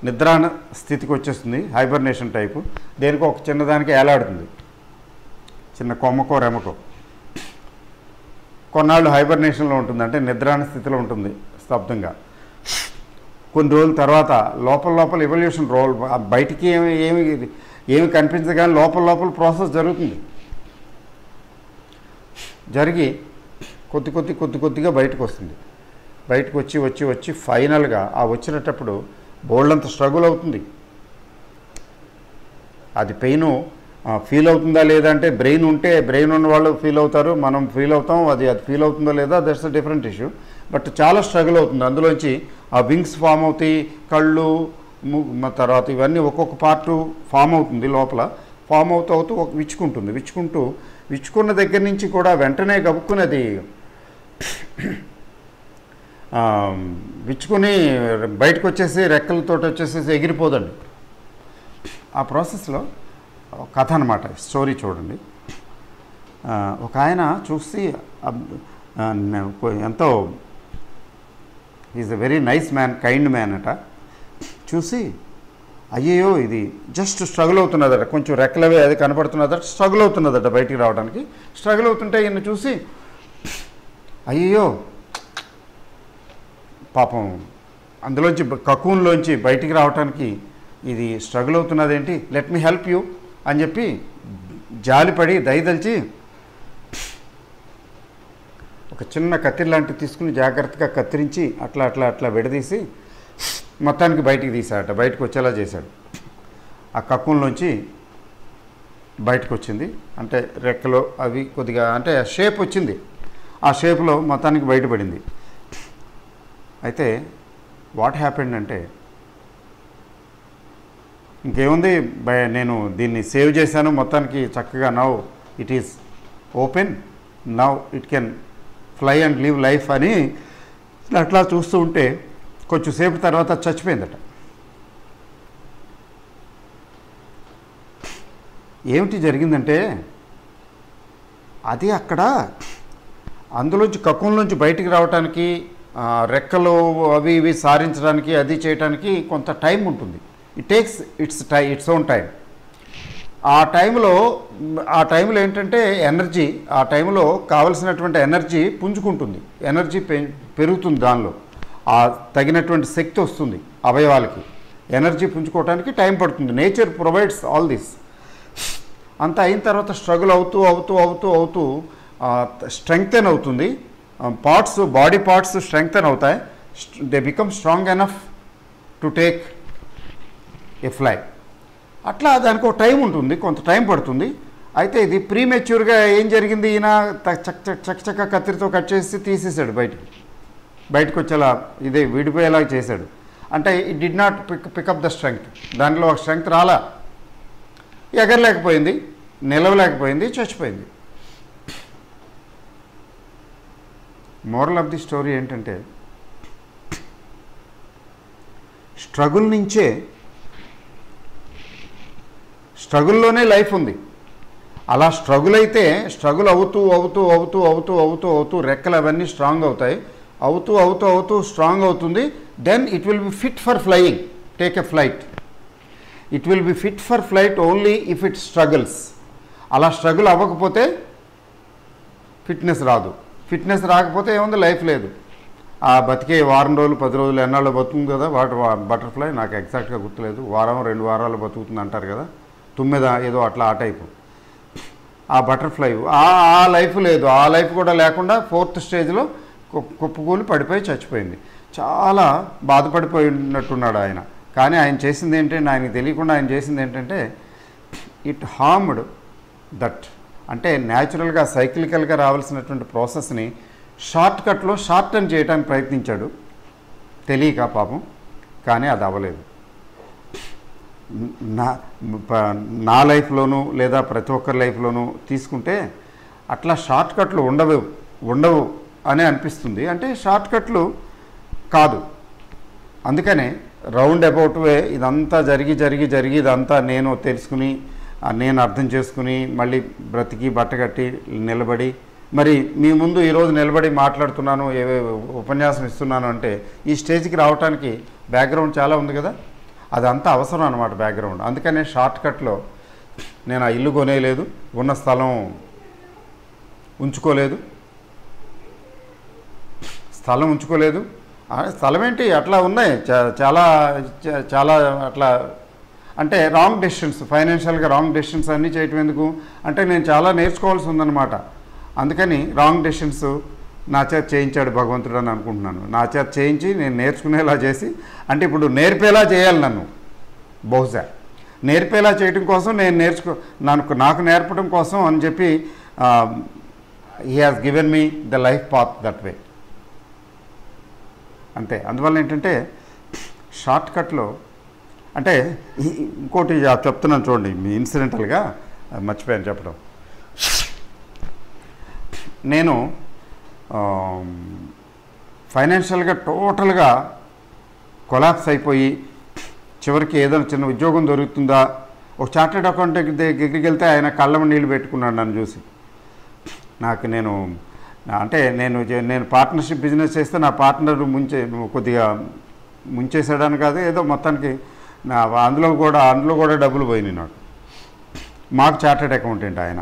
నిద్రాణ స్థితికి వచ్చేస్తుంది, హైబర్నేషన్ టైపు. దేనికో ఒక చిన్నదానికి ఏలాడుతుంది, చిన్న కొమ్మకో రెమ్మకో. కొన్నాళ్ళు హైబర్నేషన్లో ఉంటుంది, అంటే నిద్రాణ స్థితిలో ఉంటుంది స్తబ్దంగా. కొన్ని రోజుల తర్వాత లోపల ఎవల్యూషన్ బయటికి ఏమి కనిపించదు కానీ లోపల ప్రాసెస్ జరుగుతుంది. జరిగి కొద్దిగా బయటకు వస్తుంది. బయటకు వచ్చి ఫైనల్గా వచ్చినప్పుడు బోల్డంత స్ట్రగుల్ అవుతుంది. అది పెయిన్ ఫీల్ అవుతుందా లేదా అంటే, బ్రెయిన్ ఉన్న వాళ్ళు ఫీల్ అవుతారు, మనం ఫీల్ అవుతాం. అది ఫీల్ అవుతుందో లేదా, that's a different issue. But చాలా స్ట్రగుల్ అవుతుంది. అందులోంచి ఆ వింగ్స్ ఫామ్ అవుతాయి, కళ్ళు, తర్వాత ఇవన్నీ ఒక్కొక్క పార్టు ఫామ్ అవుతుంది. లోపల ఫామ్ అవుతూ విచ్చుకున్న దగ్గర నుంచి కూడా వెంటనే గబుక్కున్నది విచ్చుకొని బయటకు వచ్చేసి రెక్కలతో వచ్చేసేసి ఎగిరిపోదండి. ఆ ప్రాసెస్లో కథ అనమాట, స్టోరీ చూడండి. ఒక ఆయన చూసి ఎంతో is a very nice man, kind man అట. చూసి అయ్యో ఇది జస్ట్ స్ట్రగుల్ అవుతున్నదట, కొంచెం రెక్కలవే అది కనపడుతున్నదట, స్ట్రగుల్ అవుతున్నదట బయటికి రావడానికి. స్ట్రగుల్ అవుతుంటే ఈయన చూసి అయ్యో పాపం అందులోంచి కకూన్లోంచి బయటికి రావడానికి ఇది స్ట్రగుల్ అవుతున్నదేంటి, లెట్ మీ హెల్ప్ యూ అని చెప్పి జాలిపడి దయదలిచి ఒక చిన్న కత్తిరి లాంటివి తీసుకుని జాగ్రత్తగా కత్తిరించి అట్లా విడదీసి మొత్తానికి బయటికి తీసాడట, బయటకు వచ్చేలా చేశాడు. ఆ కక్కుల్లోంచి బయటకు వచ్చింది, అంటే రెక్కలో అవి కొద్దిగా అంటే షేప్ వచ్చింది, ఆ షేప్లో మొత్తానికి బయటపడింది. అయితే వాట్ హ్యాపెండ్ అంటే, ఇంకేముంది, నేను దీన్ని సేవ్ చేశాను మొత్తానికి చక్కగా, now it is open, now it can fly and live life అని అట్లా చూస్తూ ఉంటే కొంచెం సేపు తర్వాత చచ్చిపోయిందట. ఏమిటి జరిగిందంటే, అది అక్కడ అందులోంచి కక్కులోంచి బయటికి రావడానికి, రెక్కలు అవి ఇవి సారించడానికి, అది చేయడానికి కొంత టైం ఉంటుంది. It takes its own time. ఆ టైంలో ఏంటంటే ఎనర్జీ, ఆ టైంలో కావలసినటువంటి ఎనర్జీ పుంజుకుంటుంది, ఎనర్జీ పెరుగుతుంది, దానిలో తగినటువంటి శక్తి వస్తుంది అవయవాలకి, ఎనర్జీ పుంజుకోవడానికి టైం పడుతుంది. Nature provides all this. అంత అయిన తర్వాత స్ట్రగుల్ అవుతూ స్ట్రెంగ్తెన్ అవుతుంది, బాడీ పార్ట్స్ స్ట్రెంగ్తెన్ అవుతాయి, they become strong enough to take a fly. అట్లా దానికి ఒక టైం ఉంటుంది, కొంత టైం పడుతుంది. అయితే ఇది ప్రీమెచ్యూర్గా ఏం జరిగింది, ఈయన చక్క కత్తిరితో కట్ చేసి తీసేసాడు, బయటకు వచ్చేలా ఇదే విడిపోయేలా చేశాడు. అంటే it did not pick up the strength, దాంట్లో ఒక స్ట్రెంగ్త్ రాలా, ఎగరలేకపోయింది, నిలవలేకపోయింది, చచ్చిపోయింది. మోరల్ ఆఫ్ ది స్టోరీ ఏంటంటే స్ట్రగుల్లోనే లైఫ్ ఉంది. అలా స్ట్రగుల్ అవుతూ రెక్కలు అవన్నీ స్ట్రాంగ్ అవుతాయి, అవుతూ స్ట్రాంగ్ అవుతుంది. Then it will be fit for flying, take a flight. It will be fit for flight only if it struggles. అలా స్ట్రగుల్ అవ్వకపోతే ఫిట్నెస్ రాదు. ఫిట్నెస్ రాకపోతే ఏముంది, లైఫ్ లేదు. ఆ బతికే వారం రోజులు 10 రోజులు ఎన్నాళ్ళు బతుకుతుంది కదా బటర్ఫ్లై, నాకు ఎగ్జాక్ట్గా గుర్తులేదు, 1-2 వారాలు బతుకుతుంది అంటారు కదా, తుమ్మెద ఏదో అట్లా ఆ టైపు. ఆ బటర్ఫ్లై ఆ లైఫ్ లేదు, ఆ లైఫ్ కూడా లేకుండా 4th స్టేజ్లో కుప్పకూలి పడిపోయి చచ్చిపోయింది. చాలా బాధపడిపోయినట్టున్నాడు ఆయన. కానీ ఆయన చేసింది ఏంటంటే, ఆయనకి తెలియకుండా ఆయన చేసింది ఏంటంటే ఇట్ హార్మ్డ్ దట్, అంటే న్యాచురల్గా సైక్లికల్గా రావాల్సినటువంటి ప్రాసెస్ని షార్ట్కట్లో షార్టన్ చేయడానికి ప్రయత్నించాడు, తెలియక పాపం. కానీ అది అవ్వలేదు. నా లైఫ్లోనూ లేదా ప్రతి ఒక్కరి లైఫ్లోనూ తీసుకుంటే అట్లా షార్ట్కట్లు ఉండవు అని అనిపిస్తుంది. అంటే షార్ట్కట్లు కాదు. అందుకనే రౌండ్ అబౌట్ వే ఇదంతా జరిగి ఇదంతా నేను తెలుసుకుని, నేను అర్థం చేసుకుని, మళ్ళీ బ్రతికి బట్టగట్టి నిలబడి, మరి మీ ముందు ఈరోజు నిలబడి మాట్లాడుతున్నాను, ఉపన్యాసం ఇస్తున్నాను అంటే ఈ స్టేజ్కి రావడానికి బ్యాక్గ్రౌండ్ చాలా ఉంది కదా, అదంతా అవసరం అన్నమాట బ్యాక్గ్రౌండ్. అందుకనే షార్ట్కట్లో నేను ఆ ఇల్లు కొనేయలేదు, ఉన్న స్థలం ఉంచుకోలేదు. స్థలం ఏంటి, అట్లా ఉన్నాయి చాలా అట్లా. అంటే రాంగ్ డెసిషన్స్, ఫైనాన్షియల్గా రాంగ్ డెసిషన్స్ అన్నీ చేయటం ఎందుకు అంటే నేను చాలా నేర్చుకోవాల్సి ఉందన్నమాట. అందుకని రాంగ్ డెసిషన్స్ నా చేత చేయించాడు భగవంతుడు అని అనుకుంటున్నాను. నా చేత చేయించి నేను నేర్చుకునేలా చేసి, అంటే ఇప్పుడు నేర్పేలా చేయాలి నన్ను, బహుశా నేర్పేలా చేయడం కోసం నేను నాకు నేర్పడం కోసం అని చెప్పి he has given me the life path that way. అంతే. అందువల్ల ఏంటంటే షార్ట్కట్లో అంటే ఇంకోటి చెప్తున్నాను చూడండి, మీ ఇన్సిడెంటల్గా మర్చిపోయాను చెప్పడం. నేను ఫైనాన్షియల్గా టోటల్గా కొలాప్స్ అయిపోయి చివరికి ఏదైనా చిన్న ఉద్యోగం దొరుకుతుందా, ఒక చార్టెడ్ అకౌంటెంట్ దగ్గరికి వెళ్తే ఆయన కళ్ళమ నీళ్ళు పెట్టుకున్నాడు నన్ను చూసి. నేను పార్ట్నర్షిప్ బిజినెస్ చేస్తే నా పార్ట్నర్ కొద్దిగా ముంచేసాడని కాదు, ఏదో మొత్తానికి అందులో కూడా డబ్బులు పోయినాయి నాకు. మాకు చార్టెడ్ అకౌంటెంట్ ఆయన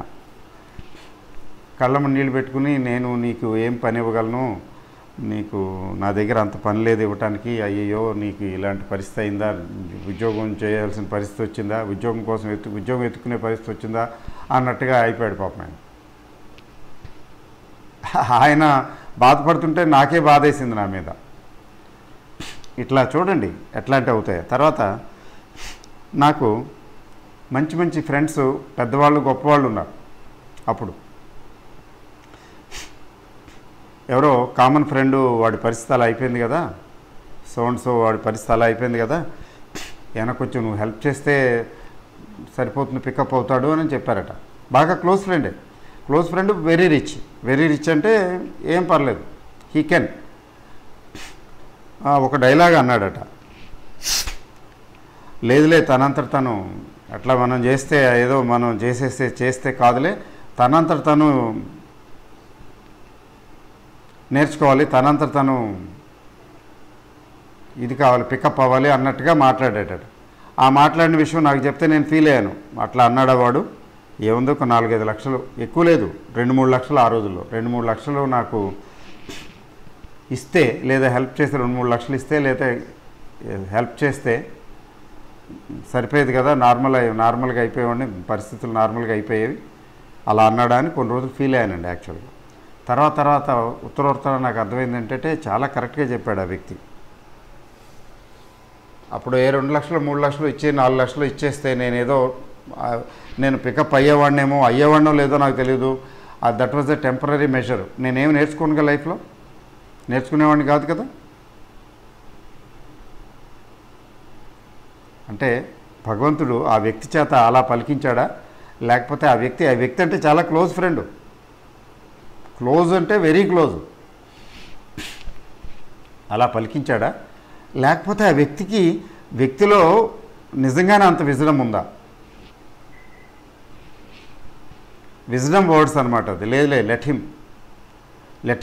కళ్ళమ నీళ్ళు పెట్టుకుని, నేను నీకు ఏం పని ఇవ్వగలను, నీకు నా దగ్గర అంత పని లేదు ఇవ్వటానికి, అయ్యయ్యో నీకు ఇలాంటి పరిస్థితి అయిందా, ఉద్యోగం చేయాల్సిన పరిస్థితి వచ్చిందా, ఉద్యోగం కోసం ఉద్యోగం ఎత్తుకునే పరిస్థితి వచ్చిందా అన్నట్టుగా అయిపోయాడు పాపం ఆయన బాధపడుతుంటే నాకే బాధేసింది నా మీద. ఇట్లా చూడండి ఎట్లాంటి అవుతాయి. తర్వాత నాకు మంచి ఫ్రెండ్స్, పెద్దవాళ్ళు, గొప్పవాళ్ళు ఉన్నారు. అప్పుడు ఎవరో కామన్ ఫ్రెండు వాడి పరిస్థితి అలా అయిపోయింది కదా, సో వాడి పరిస్థితి అలా అయిపోయింది కదా, ఏమైనా కొంచెం నువ్వు హెల్ప్ చేస్తే సరిపోతుంది, పికప్ అవుతాడు అని చెప్పారట. బాగా క్లోజ్ ఫ్రెండ్, వెరీ రిచ్ అంటే ఏం పర్లేదు, హీ కెన్. ఒక డైలాగ్ అన్నాడట, లేదులే తనంతట తను అట్లా మనం చేస్తే ఏదో మనం చేస్తే కాదులే, తనంతట తను నేర్చుకోవాలి, తనంతట తను ఇది కావాలి, పికప్ అవ్వాలి అన్నట్టుగా మాట్లాడేటట్టు. ఆ మాట్లాడిన విషయం నాకు చెప్తే నేను ఫీల్ అయ్యాను. అట్లా అన్నాడా వాడు, ఏముందో ఒక 4-5 లక్షలు, ఎక్కువ లేదు, 2-3 లక్షలు ఆ రోజుల్లో 2-3 లక్షలు నాకు ఇస్తే, లేదా హెల్ప్ చేస్తే 2-3 లక్షలు ఇస్తే, లేదా హెల్ప్ చేస్తే సరిపోయేది కదా, నార్మల్గా అయిపోయేవాడిని, పరిస్థితులు నార్మల్గా అయిపోయేవి. అలా అన్నాడా అని కొన్ని రోజులు ఫీల్ అయ్యానండి యాక్చువల్గా. తర్వాత ఉత్తర నాకు అర్థమైంది ఏంటంటే చాలా కరెక్ట్గా చెప్పాడు ఆ వ్యక్తి. అప్పుడు 2 లక్షలు 3 లక్షలు ఇచ్చి 4 లక్షలు ఇచ్చేస్తే నేను పికప్ అయ్యేవాడినో లేదో నాకు తెలియదు. That was a temporary measure. నేనేమి నేర్చుకోనుగా లైఫ్లో, నేర్చుకునేవాడిని కాదు కదా. అంటే భగవంతుడు ఆ వ్యక్తి చేత అలా పలికించాడా, లేకపోతే ఆ వ్యక్తి అంటే చాలా క్లోజ్ ఫ్రెండ్, క్లోజ్ అంటే వెరీ క్లోజ్, అలా పలికించాడా, లేకపోతే ఆ వ్యక్తిలో నిజంగానే అంత విజడమ్ ఉందా? విజడమ్ వర్డ్స్ అనమాట అది. లేదులే, let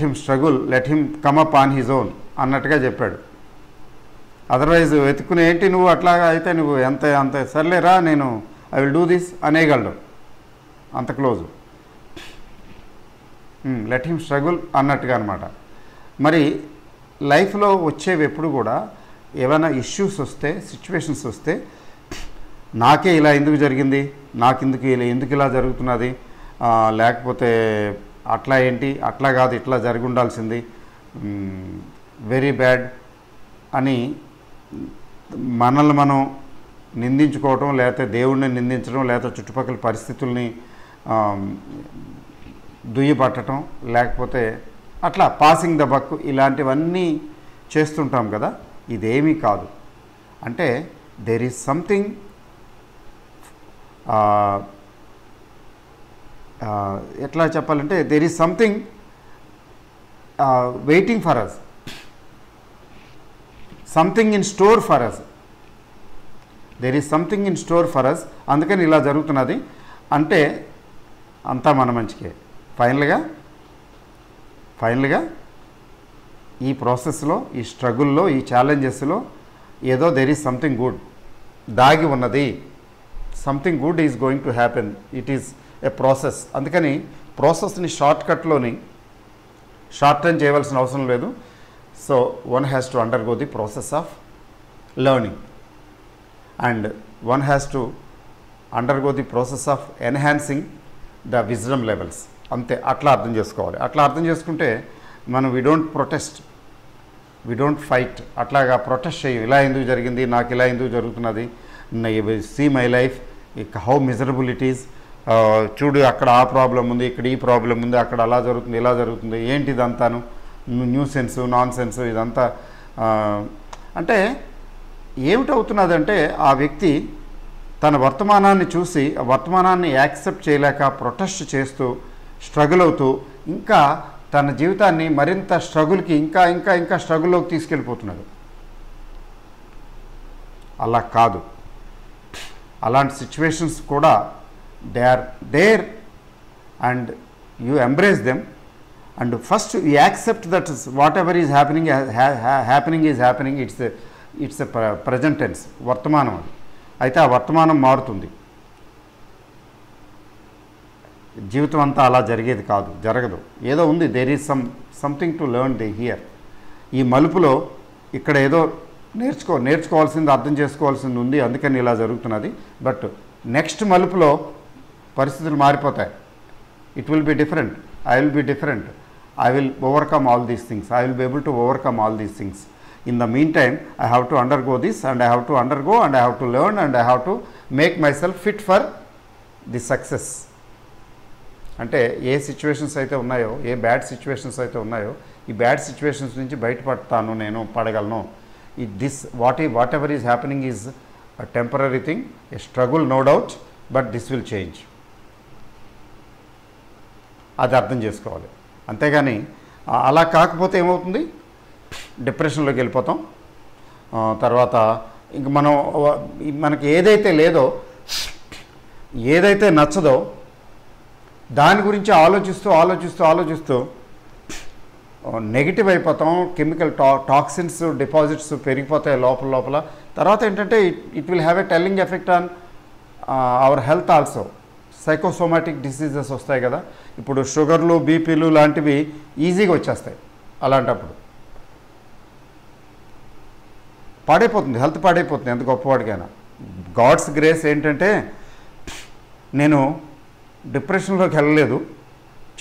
him struggle, let him come up on his own అన్నట్టుగా చెప్పాడు. అదర్వైజ్ వెతుక్కునే ఏంటి నువ్వు, అట్లాగా అయితే నువ్వు అంత సర్లేరా నేను ఐ విల్ డూ దిస్ అనేయగలడు, అంత క్లోజు. లెట్ హిమ్ స్ట్రగుల్ అన్నట్టుగా అనమాట. మరి లైఫ్లో వచ్చేవి ఎప్పుడు కూడా ఏమైనా ఇష్యూస్ వస్తే, సిచ్యువేషన్స్ వస్తే, నాకే ఇలా ఎందుకు జరిగింది, ఎందుకు ఇలా జరుగుతున్నది, లేకపోతే అట్లా కాదు ఇట్లా జరిగి ఉండాల్సింది, వెరీ బ్యాడ్ అని మనల్ని మనం నిందించుకోవటం, లేకపోతే దేవుడిని నిందించడం, లేకపోతే చుట్టుపక్కల పరిస్థితుల్ని దుయ్యబట్టడం, లేకపోతే అట్లా పాసింగ్ ద బక్, ఇలాంటివన్నీ చేస్తుంటాం కదా. ఇదేమీ కాదు. అంటే దేర్ ఈజ్ సంథింగ్, ఎట్లా చెప్పాలంటే there is something waiting for us, something in store for us. There is something in store for us. అందుకని ఇలా జరుగుతున్నది అంటే అంతా మన మంచికే. ఫైనల్గా ఈ ప్రాసెస్లో, ఈ స్ట్రగుల్లో, ఈ ఛాలెంజెస్లో ఏదో దేర్ ఈజ్ సంథింగ్ గుడ్ దాగి ఉన్నది. Something good is going to happen. It is a process. అందుకని ప్రాసెస్ని షార్ట్ టర్న్ చేయవలసిన అవసరం లేదు. So one has to undergo the process of learning and one has to undergo the process of enhancing the wisdom levels. అంతే, అట్లా అర్థం చేసుకోవాలి. అట్లా అర్థం చేసుకుంటే మనం we don't protest, we don't fight. అట్లాగా ప్రొటెస్ట్ చేయం, ఇలా ఎందుకు జరిగింది, నాకు ఇలా ఎందుకు జరుగుతున్నది, see my life how miserable it is, చూడు అక్కడ ఆ ప్రాబ్లం ఉంది, ఇక్కడ ఈ ప్రాబ్లం ఉంది, అక్కడ అలా జరుగుతుంది, ఇలా జరుగుతుంది, ఏంటి ఇదంతాను న్యూ సెన్స్, నాన్ సెన్స్ ఇదంతా. అంటే ఏమిటవుతున్నదంటే ఆ వ్యక్తి తన వర్తమానాన్ని చూసి ఆ వర్తమానాన్ని యాక్సెప్ట్ చేయలేక ప్రొటెస్ట్ చేస్తూ స్ట్రగుల్ అవుతూ ఇంకా తన జీవితాన్ని మరింత స్ట్రగుల్కి ఇంకా స్ట్రగుల్లోకి తీసుకెళ్ళిపోతున్నాడు. అలా కాదు. అలాంటి సిచ్యువేషన్స్ కూడా they are there and you embrace them and first you accept that whatever is happening is happening. It's a present tense, వర్తమానం అది. అయితే ఆ వర్తమానం మారుతుంది. జీవితం అంతా అలా జరిగేది కాదు, జరగదు. ఏదో ఉంది, there is something to learn here. ఈ మలుపులో ఇక్కడ ఏదో నేర్చుకోవాల్సింది, అర్థం చేసుకోవాల్సింది ఉంది, అందుకని ఇలా జరుగుతున్నది. బట్ నెక్స్ట్ మలుపులో పరిస్థితులు మారిపోతాయి. It will be different, I will be different, I will overcome all these things, I will be able to overcome all these things. In the meantime, I have to undergo this and I have to undergo and I have to learn and I have to make myself fit for the success. అంటే ఏ situations అయితే ఉన్నాయో, ఏ bad situations అయితే ఉన్నాయో, ఈ bad situations నుంచి బయటపడతాను, నేను పడగలను. Whatever is happening is a temporary thing, a struggle no doubt, but this will change. అది అర్థం చేసుకోవాలి. అంతేగాని అలా కాకపోతే ఏమవుతుంది, డిప్రెషన్లోకి వెళ్ళిపోతాం. తర్వాత ఇంక మనకి ఏదైతే లేదో, ఏదైతే నచ్చదో దాని గురించి ఆలోచిస్తూ నెగిటివ్ అయిపోతాం, కెమికల్ టాక్సిన్స్ డిపాజిట్స్ పెరిగిపోతాయి లోపల లోపల. తర్వాత ఏంటంటే it will have a telling effect on our health also. Psychosomatic diseases వస్తాయి కదా, ఇప్పుడు షుగర్లు, బీపీలు లాంటివి ఈజీగా వచ్చేస్తాయి. అలాంటప్పుడు పాడైపోతుంది, హెల్త్ పాడైపోతుంది ఎంత గొప్పవాడికైనా. గాడ్స్ గ్రేస్ ఏంటంటే నేను డిప్రెషన్లోకి వెళ్ళలేదు,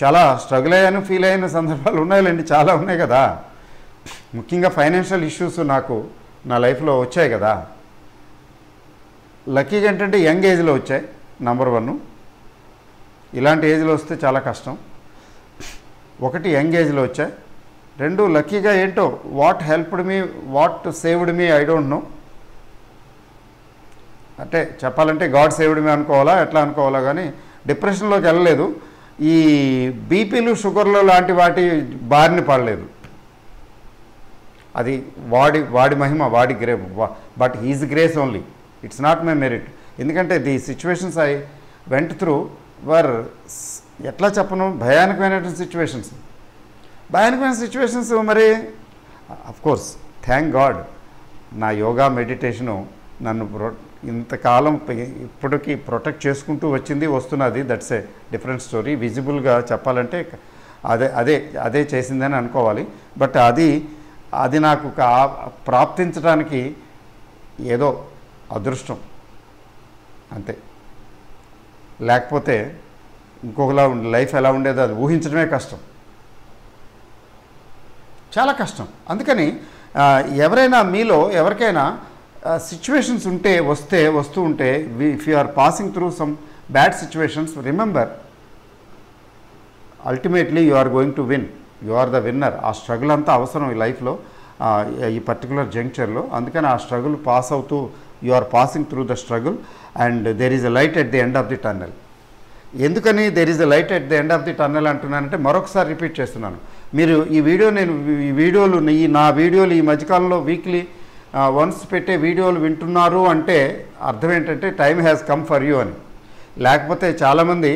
చాలా స్ట్రగుల్ అయ్యాను, ఫీల్ అయిన సందర్భాలు ఉన్నాయిలేండి, చాలా ఉన్నాయి కదా. ముఖ్యంగా ఫైనాన్షియల్ ఇష్యూస్ నాకు నా లైఫ్లో వచ్చాయి కదా. లక్కీగా ఏంటంటే యంగ్ ఏజ్లో వచ్చాయి, నంబర్ 1. ఇలాంటి ఏజ్లో వస్తే చాలా కష్టం. 1 యంగ్ ఏజ్లో వచ్చాయి, 2 లక్కీగా ఏంటో what helped me, what saved me I don't no. అంటే చెప్పాలంటే గాడ్ సేవ్డ్ మీ అనుకోవాలా, ఎట్లా అనుకోవాలా, కానీ డిప్రెషన్లోకి వెళ్ళలేదు. ఈ బీపీలు, షుగర్లు లాంటి వాటి బారిన పడలేదు. అది వాడి మహిమ, వాడి but he's grace only, it's not my merit. ఎందుకంటే the situations I went through were, ఎట్లా చెప్పను, భయానకమైనటువంటి సిచ్యువేషన్స్. మరి అఫ్కోర్స్ థ్యాంక్ గాడ్ నా యోగా మెడిటేషను నన్ను ఇంతకాలం ఇప్పటికీ ప్రొటెక్ట్ చేసుకుంటూ వస్తున్నది. That's a different story. విజిబుల్గా చెప్పాలంటే అదే చేసిందని అనుకోవాలి. బట్ అది నాకు ప్రాప్తించడానికి ఏదో అదృష్టం అంతే. లేకపోతే ఇంకొకలా లైఫ్ ఎలా ఉండేదో అది ఊహించడమే కష్టం, చాలా కష్టం. అందుకని ఎవరైనా మీలో ఎవరికైనా సిచ్యువేషన్స్ వస్తూ ఉంటే, if you are passing through some bad situations, remember ultimately you are going to win, you are the winner. ఆ స్ట్రగుల్ అంతా అవసరం ఈ లైఫ్లో, ఈ పర్టికులర్ జంక్చర్లో. అందుకని ఆ స్ట్రగుల్ పాస్ అవుతూ you are passing through the struggle and there is a light at the end of the tunnel. ఎందుకని there is a light at the end of the tunnel అంటున్నానంటే, మరొకసారి రిపీట్ చేస్తున్నాను. మీరు ఈ వీడియోలు ఈ మధ్యకాలంలో వీక్లీ వన్స్ పెట్టే వీడియోలు వింటున్నారు అంటే అర్థం ఏంటంటే time has come for you అని. లేకపోతే చాలామంది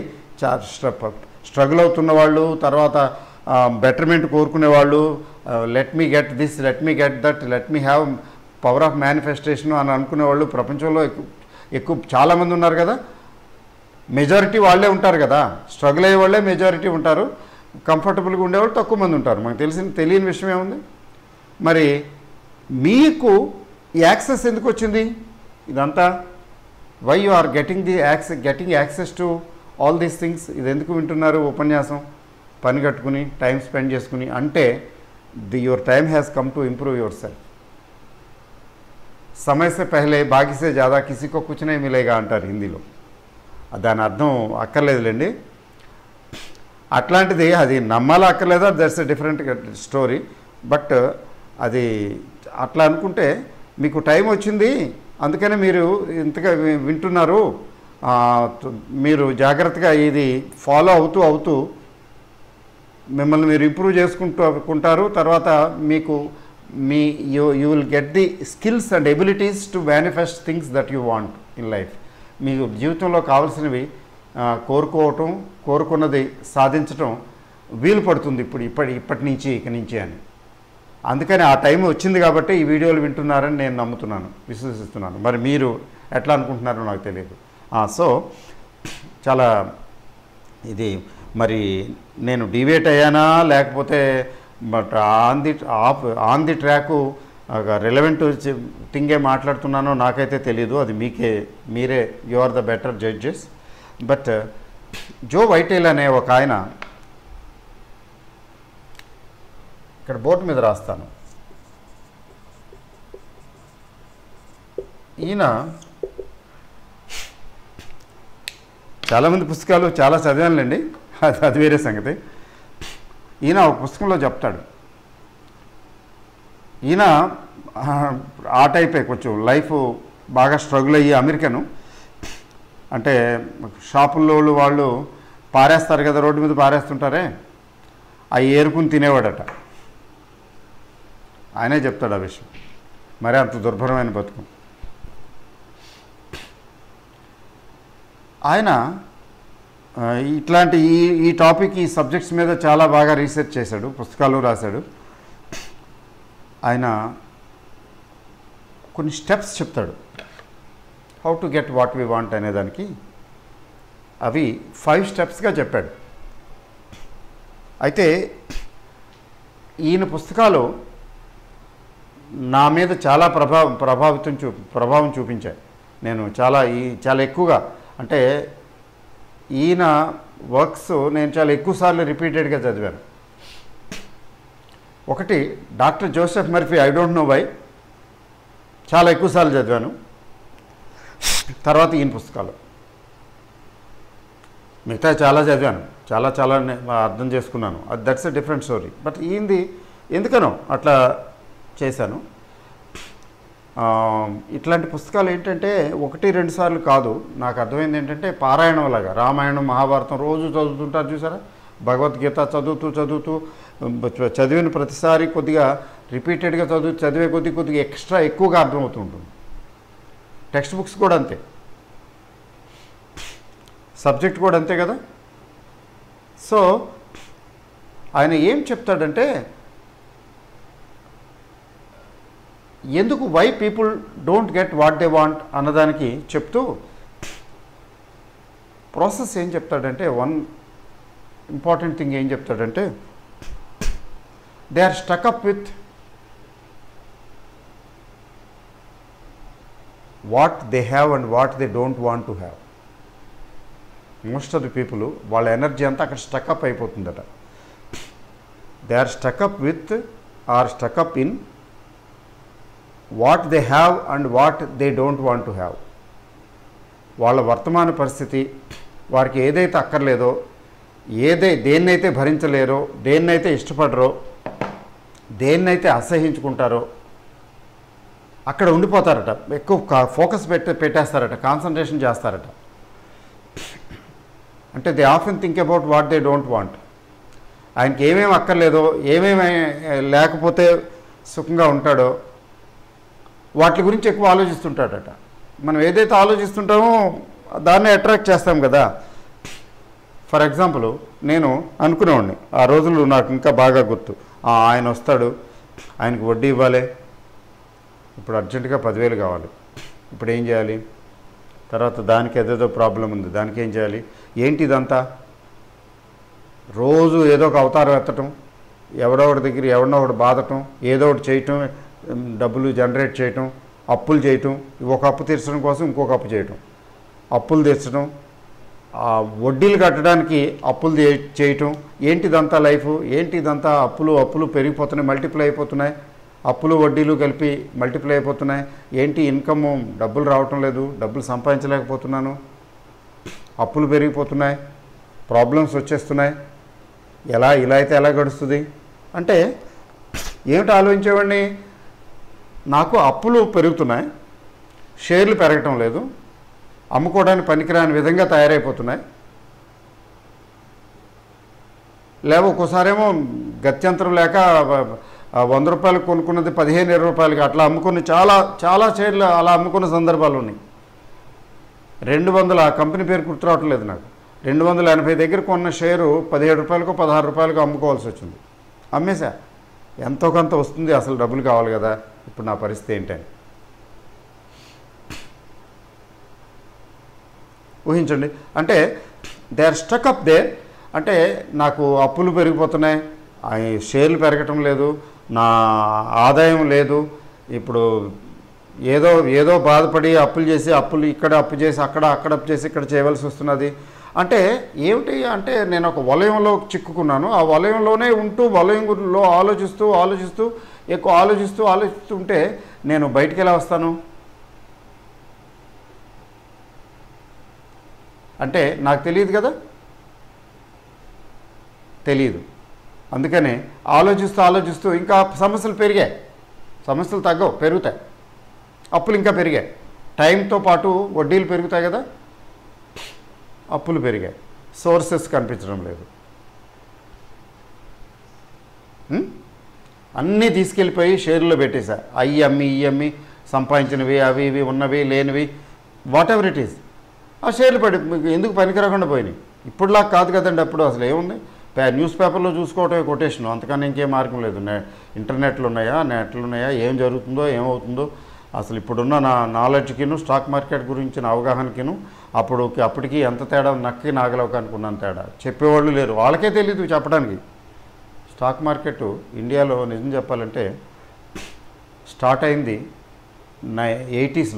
స్ట్రగుల్ అవుతున్న వాళ్ళు, తర్వాత బెటర్మెంట్ కోరుకునే వాళ్ళు, let me get this, let me get that, let me have power of manifestation అని అనుకునే వాళ్ళు ప్రపంచంలో ఎక్కువ చాలామంది ఉన్నారు కదా. మెజారిటీ వాళ్ళే ఉంటారు కదా, స్ట్రగుల్ అయ్యే వాళ్ళే మెజారిటీ ఉంటారు, కంఫర్టబుల్గా ఉండేవాళ్ళు తక్కువ మంది ఉంటారు. మనకు తెలియని విషయం ఏముంది. మరి మీకు యాక్సెస్ ఎందుకు వచ్చింది ఇదంతా? Why you are getting access to all these things? ఇది ఎందుకు వింటున్నారు ఉపన్యాసం పని కట్టుకుని, టైం స్పెండ్ చేసుకుని? అంటే your time has come to improve your self. समय से पहले बाकी से ज़्यादा किसी को कुछ नहीं मिलेगा అంటారు హిందీలో. దాని అర్థం అక్కర్లేదులేండి. అట్లాంటిది అది నమ్మాలా అక్కర్లేదా, that's a different story. But అది అట్లా అనుకుంటే మీకు టైం వచ్చింది, అందుకనే మీరు ఇంతగా వింటున్నారు. మీరు జాగ్రత్తగా ఇది ఫాలో అవుతూ మిమ్మల్ని మీరు ఇంప్రూవ్ చేసుకుంటారు. తర్వాత మీకు you will get the skills and abilities to manifest things that you want in life. మీకు జీవితంలో కావాల్సినవి కోరుకున్నది సాధించడం వీలు పడుతుంది ఇప్పటి నుంచి అని. అందుకని ఆ టైం వచ్చింది కాబట్టి ఈ వీడియోలు వింటున్నారని నేను నమ్ముతున్నాను, విశ్వసిస్తున్నాను. మరి మీరు ఎట్లా అనుకుంటున్నారో నాకు తెలియదు. సో చాలా ఇది మరి నేను డివేట్ అయ్యానా, లేకపోతే but on the track relevant థింగే మాట్లాడుతున్నానో నాకైతే తెలియదు. అది మీరే you are the better judges. But Joe Vitale అనే ఒక ఆయన, ఇక్కడ బోర్డు మీద రాస్తాను, ఈయన చాలామంది పుస్తకాలు చాలా చదివానులేండి, అది వేరే సంగతి. ఈయన ఒక పుస్తకంలో చెప్తాడు, ఈయన ఆ టైపే కొంచెం లైఫ్ బాగా స్ట్రగుల్ అయ్యి అమెరికను, అంటే షాపుల్లో వాళ్ళు పారేస్తారు కదా, రోడ్డు మీద పారేస్తుంటారే, అవి ఏరుకుని తినేవాడట. ఆయనే చెప్తాడు ఆ విషయం. మరి అంత దుర్భరమైన బతుకు. ఆయన ఇట్లాంటి ఈ టాపిక్ ఈ సబ్జెక్ట్స్ మీద చాలా బాగా రీసెర్చ్ చేశాడు, పుస్తకాలు రాశాడు. ఆయన కొన్ని స్టెప్స్ చెప్తాడు how to get what we want అనేదానికి. అవి 5 స్టెప్స్గా చెప్పాడు. అయితే ఈయన పుస్తకాలు నా మీద చాలా ప్రభావం చూపించాయి. నేను చాలా ఎక్కువగా, అంటే ఈయన వర్క్స్ నేను చాలా ఎక్కువసార్లు రిపీటెడ్గా చదివాను. ఒకటి doctor Joseph Murphy, I don't know why, చాలా ఎక్కువసార్లు చదివాను. తర్వాత ఈయన పుస్తకాలు మిగతా చాలా చదివాను, చాలా అర్థం చేసుకున్నాను. That's a different story. But ఈయనది ఎందుకనో అట్లా చేశాను. ఇట్లాంటి పుస్తకాలు ఏంటంటే 1-2 సార్లు కాదు, నాకు అర్థమైంది ఏంటంటే పారాయణం లాగా. రామాయణం, మహాభారతం రోజు చదువుతుంటారు చూసారా, భగవద్గీత చదువుతూ చదివిన ప్రతిసారి కొద్దిగా రిపీటెడ్గా చదివే కొద్దిగా ఎక్కువగా అర్థమవుతూ ఉంటుంది. టెక్స్ట్ బుక్స్ కూడా అంతే, సబ్జెక్ట్ కూడా అంతే కదా. సో ఆయన ఏం చెప్తాడంటే, ఎందుకు why people don't get what they want అన్నదానికి చెప్తూ ప్రాసెస్ ఏం చెప్తాడంటే, వన్ ఇంపార్టెంట్ థింగ్ ఏం చెప్తాడంటే, they are stuck up with what they have and what they don't want to have. Most of the people వాళ్ళ ఎనర్జీ అంతా అక్కడ stuck up అయిపోతుందట. They are stuck up with or stuck up in what they have and what they don't want to have. వాళ్ళ వర్తమాన పరిస్థితి, వారికి ఏదైతే అక్కర్లేదో, దేన్నైతే భరించలేరో, దేన్నైతే ఇష్టపడరో, దేన్నైతే అసహించుకుంటారో అక్కడ ఉండిపోతారట. ఎక్కువ ఫోకస్ పెట్టేస్తారట, కాన్సన్ట్రేషన్ చేస్తారట. అంటే they often think about what they don't want. ఆయనకి ఏమేమి అక్కర్లేదో, ఏమేమి లేకపోతే సుఖంగా ఉంటాడో వాటి గురించి ఎక్కువ ఆలోచిస్తుంటాడట. మనం ఏదైతే ఆలోచిస్తుంటామో దాన్ని అట్రాక్ట్ చేస్తాం కదా. ఫర్ ఎగ్జాంపుల్, నేను అనుకునేవాడిని, ఆ రోజులు నాకు ఇంకా బాగా గుర్తు. ఆయన వస్తాడు, ఆయనకు వడ్డీ ఇవ్వాలి, ఇప్పుడు అర్జెంటుగా 10,000 కావాలి, ఇప్పుడు ఏం చేయాలి, తర్వాత దానికి ఏదేదో ప్రాబ్లం ఉంది, దానికి ఏం చేయాలి, ఏంటి ఇదంతా, రోజు ఏదో ఒక అవతారం ఎత్తటం, ఎవడో ఒకటి బాధటం, ఏదో ఒకటి చేయటం, డబ్బులు జనరేట్ చేయటం, అప్పులు చేయటం, ఒక అప్పు తీర్చడం కోసం ఇంకొక అప్పు చేయటం, అప్పులు తీర్చడం, వడ్డీలు కట్టడానికి అప్పులు చేయటం. ఏంటిదంతా లైఫ్, ఏంటిదంతా అప్పులు పెరిగిపోతున్నాయి, మల్టిప్లై అయిపోతున్నాయి, అప్పులు వడ్డీలు కలిపి మల్టిప్లై అయిపోతున్నాయి. ఏంటి ఇన్కమ్, డబ్బులు రావటం లేదు, డబ్బులు సంపాదించలేకపోతున్నాను, అప్పులు పెరిగిపోతున్నాయి, ప్రాబ్లమ్స్ వచ్చేస్తున్నాయి, ఇలా అయితే ఎలా గడుస్తుంది అంటే ఏమిటి ఆలోచించేవాడిని. నాకు అప్పులు పెరుగుతున్నాయి, షేర్లు పెరగటం లేదు, అమ్ముకోవడానికి పనికిరాని విధంగా తయారైపోతున్నాయి, ఒక్కోసారేమో గత్యంతరం లేక 100 రూపాయలు కొనుక్కున్నది 15-20 రూపాయలకి అట్లా అమ్ముకుని చాలా షేర్లు అలా అమ్ముకున్న సందర్భాలు ఉన్నాయి. 200, ఆ కంపెనీ పేరు గుర్తురావట్లేదు నాకు, 280 దగ్గర కొన్న షేరు 17 రూపాయలకో 16 రూపాయలకో అమ్ముకోవాల్సి వచ్చింది. అమ్మేశా, ఎంతో కొంత వస్తుంది, అసలు డబ్బులు కావాలి కదా, ఇప్పుడు నా పరిస్థితి ఏంటని ఊహించండి. అంటే they are stuck up there. అంటే నాకు అప్పులు పెరిగిపోతున్నాయి, షేర్లు పెరగటం లేదు, నా ఆదాయం లేదు, ఇప్పుడు ఏదో బాధపడి అప్పులు ఇక్కడ అప్పు చేసి అక్కడ అప్పు చేసి ఇక్కడ చేయవలసి వస్తున్నది. అంటే ఏమిటి అంటే, నేను ఒక వలయంలో చిక్కుకున్నాను, ఆ వలయంలోనే ఉంటూ వలయంలో ఆలోచిస్తూ ఎక్కువ ఆలోచిస్తుంటే నేను బయటికి ఎలా వస్తాను అంటే నాకు తెలియదు కదా, తెలియదు. అందుకనే ఆలోచిస్తూ ఇంకా సమస్యలు పెరిగాయి, సమస్యలు తగ్గవు, పెరుగుతాయి, అప్పులు ఇంకా పెరిగాయి, టైంతో పాటు వడ్డీలు పెరుగుతాయి కదా, అప్పులు పెరిగాయి, సోర్సెస్ కనిపించడం లేదు, అన్నీ తీసుకెళ్ళిపోయి షేర్లో పెట్టేశా, అయ్యి అమ్మి సంపాదించినవి, అవి ఉన్నవి లేనివి, వాట్ ఎవర్ ఇట్ ఈస్, ఆ షేర్లు ఎందుకు పనికిరాకుండా పోయినాయి. ఇప్పుడులా కాదు కదండి. అప్పుడు అసలు ఏముంది, న్యూస్ పేపర్లో చూసుకోవటమే కొటేషన్, అంతకన్నా ఇంకేం మార్గం లేదు. ఇంటర్నెట్లు ఉన్నాయా, నెట్లు ఉన్నాయా, ఏం జరుగుతుందో ఏమవుతుందో అసలు ఇప్పుడున్న నాలెడ్జ్కిను స్టాక్ మార్కెట్ గురించిన అవగాహనకిను అప్పటికి ఎంత తేడా, నక్కి నాగలవక అనుకున్నాను తేడా. చెప్పేవాళ్ళు లేరు, వాళ్ళకే తెలియదు చెప్పడానికి. స్టాక్ మార్కెట్ ఇండియాలో నిజం చెప్పాలంటే స్టార్ట్ అయింది 80s,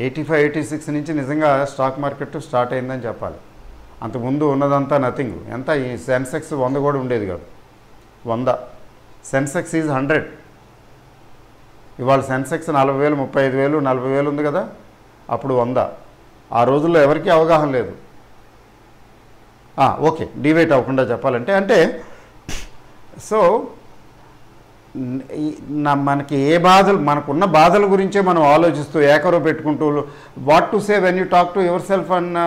85, 86 నుంచి నిజంగా స్టాక్ మార్కెట్ స్టార్ట్ అయిందని చెప్పాలి. అంతకుముందు ఉన్నదంతా నథింగ్. ఎంత ఈ సెన్సెక్స్ 100 కూడా ఉండేది కాదు. 100 సెన్సెక్స్ ఈజ్ 100. ఇవాళ సెన్సెక్స్ 40,000, 35,000, 40,000 ఉంది కదా, అప్పుడు 100. ఆ రోజుల్లో ఎవరికీ అవగాహన లేదు. ఓకే, డివేట్ అవ్వకుండా చెప్పాలంటే అంటే సో మనకి ఏ బాధలు, మనకున్న బాధల గురించే మనం ఆలోచిస్తూ ఏకరో పెట్టుకుంటూ what to say when you talk to your self అన్న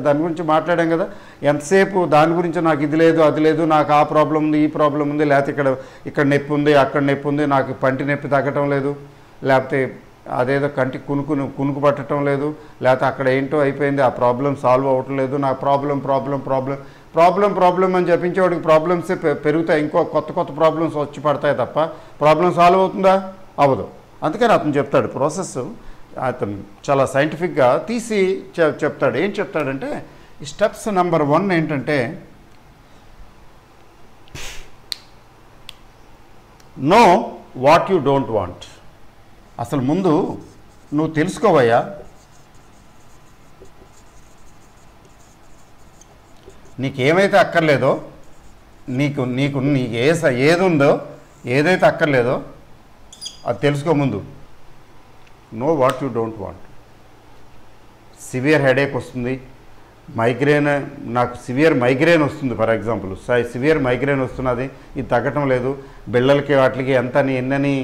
దాని గురించి మాట్లాడాం కదా. ఎంతసేపు దాని గురించి నాకు ఇది లేదు అది లేదు, నాకు ఆ ప్రాబ్లం ఉంది ఈ ప్రాబ్లం ఉంది, లేకపోతే ఇక్కడ నొప్పి ఉంది అక్కడ నొప్పి ఉంది, నాకు పంటి నొప్పి తగ్గటం లేదు, లేకపోతే అదేదో కంటికి కునుకు పట్టడం లేదు, లేకపోతే అక్కడ ఏంటో అయిపోయింది, ఆ ప్రాబ్లం సాల్వ్ అవ్వటం లేదు, నా ప్రాబ్లం అని చెప్పించేవాడికి ప్రాబ్లమ్సే పెరుగుతాయి, ఇంకో కొత్త ప్రాబ్లమ్స్ వచ్చి పడతాయి తప్ప ప్రాబ్లం సాల్వ్ అవుతుందా, అవ్వదు. అందుకని అతను చెప్తాడు ప్రాసెస్, అతను చాలా సైంటిఫిక్గా తీసి చెప్తాడు. ఏం చెప్తాడంటే ఈ స్టెప్స్ నెంబర్ 1 ఏంటంటే know what you don't want. అసలు ముందు నువ్వు తెలుసుకోవయ్యా, నీకేమైతే అక్కర్లేదో, నీకు ఏది ఉందో, ఏదైతే అక్కర్లేదో అది తెలుసుకో ముందు. Know what you don't want. Severe headache వస్తుంది, మైగ్రేన్, నాకు సివియర్ మైగ్రేన్ వస్తుంది ఫర్ ఎగ్జాంపుల్, సివియర్ మైగ్రేన్ వస్తున్నది, ఇది తగ్గటం లేదు, బిళ్ళలకి వాటికి ఎన్నని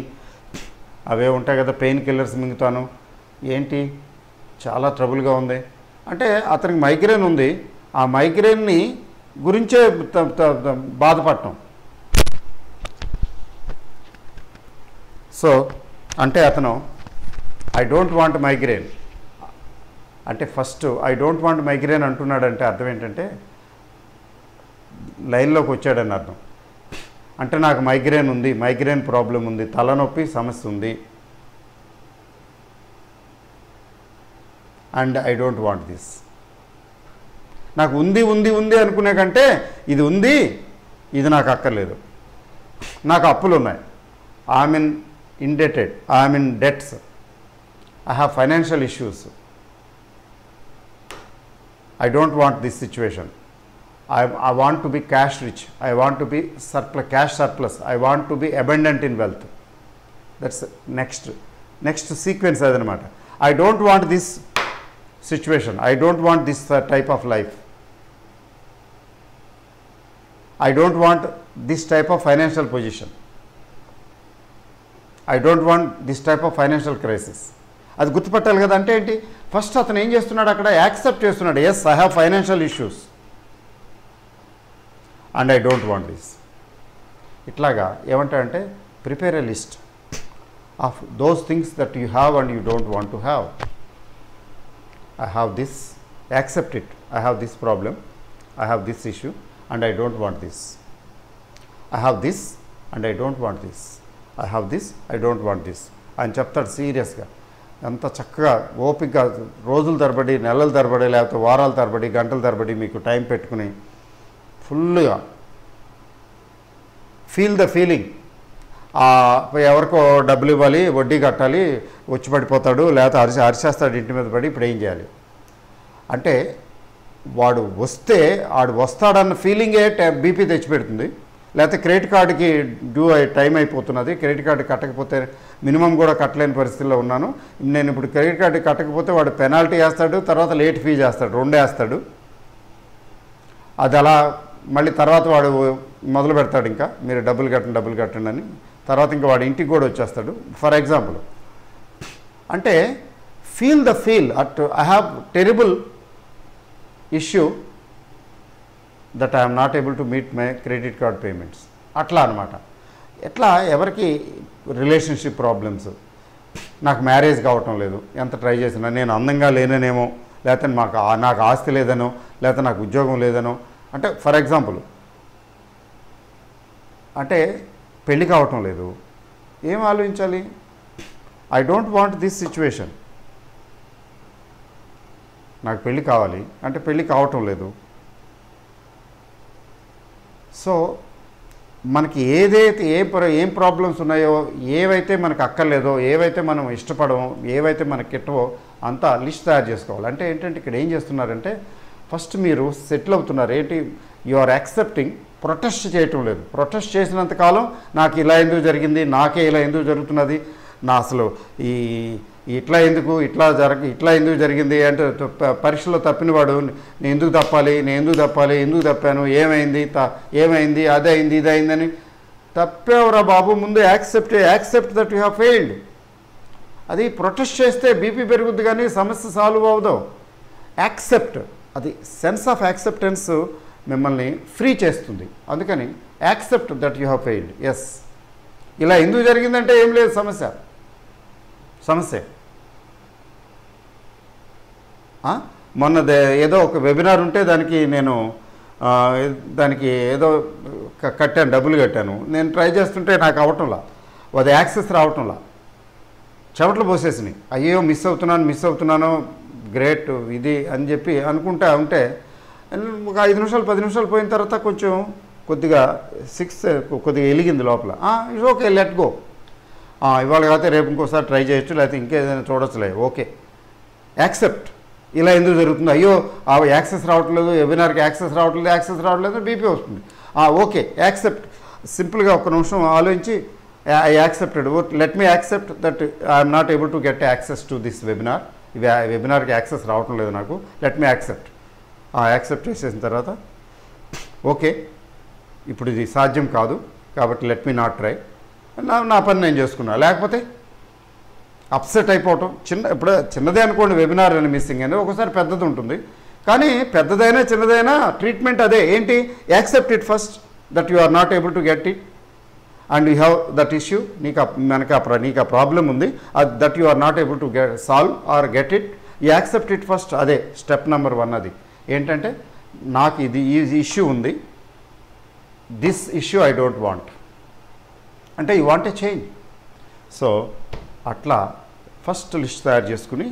అవే ఉంటాయి కదా, పెయిన్ కిల్లర్స్ మింగుతాను, ఏంటి చాలా ట్రబుల్గా ఉంది అంటే అతనికి మైగ్రేన్ ఉంది, ఆ మైగ్రేన్ని గురించే బాధపడటం. సో అంటే అతను ఐ డోంట్ వాంట్ మైగ్రేన్ అంటే first I don't want migraine అంటున్నాడంటే అర్థం ఏంటంటే లైన్లోకి వచ్చాడని అర్థం. అంటే నాకు మైగ్రేన్ ఉంది, మైగ్రేన్ ప్రాబ్లం ఉంది, తలనొప్పి సమస్య ఉంది, and I don't want this. నాకు ఉంది అనుకునే కంటే ఇది ఉంది, ఇది నాకు అక్కర్లేదు, నాకు అప్పులు ఉన్నాయి, I'm in indebted, I'm in debts, I have financial issues, I don't want this situation. I want to be cash rich. I want to be cash surplus. I want to be abundant in wealth. That's next sequence adanamata. I don't want this situation. I don't want this type of life. I don't want this type of financial position. I don't want this type of financial crisis. అది గుర్తుపట్టాలి కదా. అంటే ఏంటి, first అతను ఏం చేస్తున్నాడు, అక్కడ accept చేస్తున్నాడు, yes I have financial issues and I don't want this. ఇట్లాగా ఏమంటాడంటే prepare a list of those things that you have and you don't want to have. I have this, accept it, I have this problem, I have this issue and I don't want this. I have this and I don't want this. I have this, I don't want this అని చెప్తాడు సీరియస్గా. ఎంత చక్కగా ఓపికగా రోజుల తరబడి, నెలల తరబడి, లేకపోతే వారాల తరబడి, గంటల తరబడి మీకు టైం పెట్టుకుని ఫుల్గా ఫీల్ ద ఫీలింగ్. ఎవరికో డబ్బులు ఇవ్వాలి, వడ్డీ కట్టాలి, వచ్చి పడిపోతాడు, లేకపోతే అరిచేస్తాడు ఇంటి మీద పడి, ఇప్పుడు ఏం చేయాలి అంటే వాడు వస్తాడన్న ఫీలింగే బీపీ తెచ్చిపెడుతుంది. లేకపోతే క్రెడిట్ కార్డుకి టైం అయిపోతున్నది, క్రెడిట్ కార్డు కట్టకపోతే మినిమం కూడా కట్టలేని పరిస్థితిలో ఉన్నాను నేను, ఇప్పుడు క్రెడిట్ కార్డు కట్టకపోతే వాడు పెనాల్టీ వేస్తాడు, తర్వాత లేట్ ఫీజు వేస్తాడు, 2 వేస్తాడు. అది అలా మళ్ళీ తర్వాత వాడు మొదలు పెడతాడు, ఇంకా మీరు డబ్బులు కట్టండి అని. తర్వాత ఇంకా వాడు ఇంటికి కూడా వచ్చేస్తాడు ఫర్ ఎగ్జాంపుల్. అంటే feel I have terrible issue that I'm not able to meet my credit card payments. అట్లా అనమాట. ఎట్లా ఎవరికి రిలేషన్షిప్ ప్రాబ్లమ్స్, నాకు మ్యారేజ్ కావటం లేదు, ఎంత ట్రై చేసినా, నేను అందంగా లేనేమో, లేకపోతే నాకు ఆస్తి లేదనో, లేకపోతే నాకు ఉద్యోగం లేదనో, అంటే ఫర్ ఎగ్జాంపుల్ అంటే పెళ్ళి కావటం లేదు, ఏం ఆలోచించాలి? I don't want this situation. నాకు పెళ్ళి కావాలి అంటే పెళ్ళి కావటం లేదు. సో మనకి ఏదైతే ఏం ప్రాబ్లమ్స్ ఉన్నాయో, ఏవైతే మనకు అక్కర్లేదో, ఏవైతే మనం ఇష్టపడమో, ఏవైతే మనకి కిట్టవో అంతా లిస్ట్ తయారు చేసుకోవాలి. అంటే ఏంటంటే ఇక్కడ ఏం చేస్తున్నారంటే ఫస్ట్ మీరు సెటిల్ అవుతున్నారు. ఏంటి? You are accepting. ప్రొటెస్ట్ చేయటం లేదు. ప్రొటెస్ట్ చేసినంతకాలం నాకు ఇలా ఎందుకు జరిగింది, నాకే ఇలా ఎందుకు జరుగుతున్నది, నా అసలు ఇట్లా ఎందుకు జరిగింది అంటే పరీక్షలో తప్పినవాడు నేను ఎందుకు తప్పాలి, ఎందుకు తప్పాను, ఏమైంది, అదే అయింది, ఇది అయిందని. తప్పేవరా బాబు, ముందు accept that you have failed. అది ప్రొటెస్ట్ చేస్తే బీపీ పెరుగుద్ది కానీ సమస్య సాల్వ్ అవ్వదు. యాక్సెప్ట్, అది సెన్స్ ఆఫ్ యాక్సెప్టెన్స్ మిమ్మల్ని ఫ్రీ చేస్తుంది. అందుకని accept that you have failed. Yes, ఇలా ఎందుకు జరిగిందంటే ఏం లేదు, సమస్య మొన్న ఏదో ఒక వెబినార్ ఉంటే దానికి ఏదో డబ్బులు కట్టాను. నేను ట్రై చేస్తుంటే నాకు అవటంలా, అది యాక్సెస్ రావటంలా, చెమటలు పోసేసినాయి. అయ్యో మిస్ అవుతున్నాను, గ్రేట్ ఇది అని చెప్పి అనుకుంటా ఉంటే ఒక 5 నిమిషాలు 10 నిమిషాలు పోయిన తర్వాత కొద్దిగా వెలిగింది లోపల. It's okay, let go. ఇవాళ కాకపోతే రేపు ఇంకోసారి ట్రై చేయొచ్చు, లేకపోతే ఇంకేదైనా చూడొచ్చులే. Okay, accept. ఇలా ఎందుకు జరుగుతుంది? అయ్యో యాక్సెస్ రావట్లేదు, వెబినార్కి యాక్సెస్ రావట్లేదు, బీపీ వస్తుంది. Okay, accept. సింపుల్గా ఒక నిమిషం ఆలోచించి I accepted. Let me accept that I'm not able to get access to this webinar. వెబినార్కి యాక్సెస్ రావటం లేదు నాకు. Let me accept. యాక్సెప్ట్ చేసేసిన తర్వాత ఓకే, ఇప్పుడు ఇది సాధ్యం కాదు కాబట్టి లెట్ మీ నాట్ ట్రై. నా పని నేను చేసుకున్నా. లేకపోతే అప్సెట్ అయిపోవటం. ఇప్పుడు చిన్నదే అనుకోండి, వెబినార్ అని మిస్సింగ్ అనేది ఒకసారి పెద్దది ఉంటుంది. కానీ పెద్దదైనా చిన్నదైనా ట్రీట్మెంట్ అదే. ఏంటి? Accept it first that you are not able to get it and you have that issue. నీకు ఆ ప్రాబ్లం ఉంది, that you are not able to solve or get it. You accept it first. అదే step number 1. అది ఏంటంటే నాకు ఈ issue ఉంది, this issue I don't want, అంటే you want a change. So అట్లా ఫస్ట్ లిస్ట్ తయారు చేసుకుని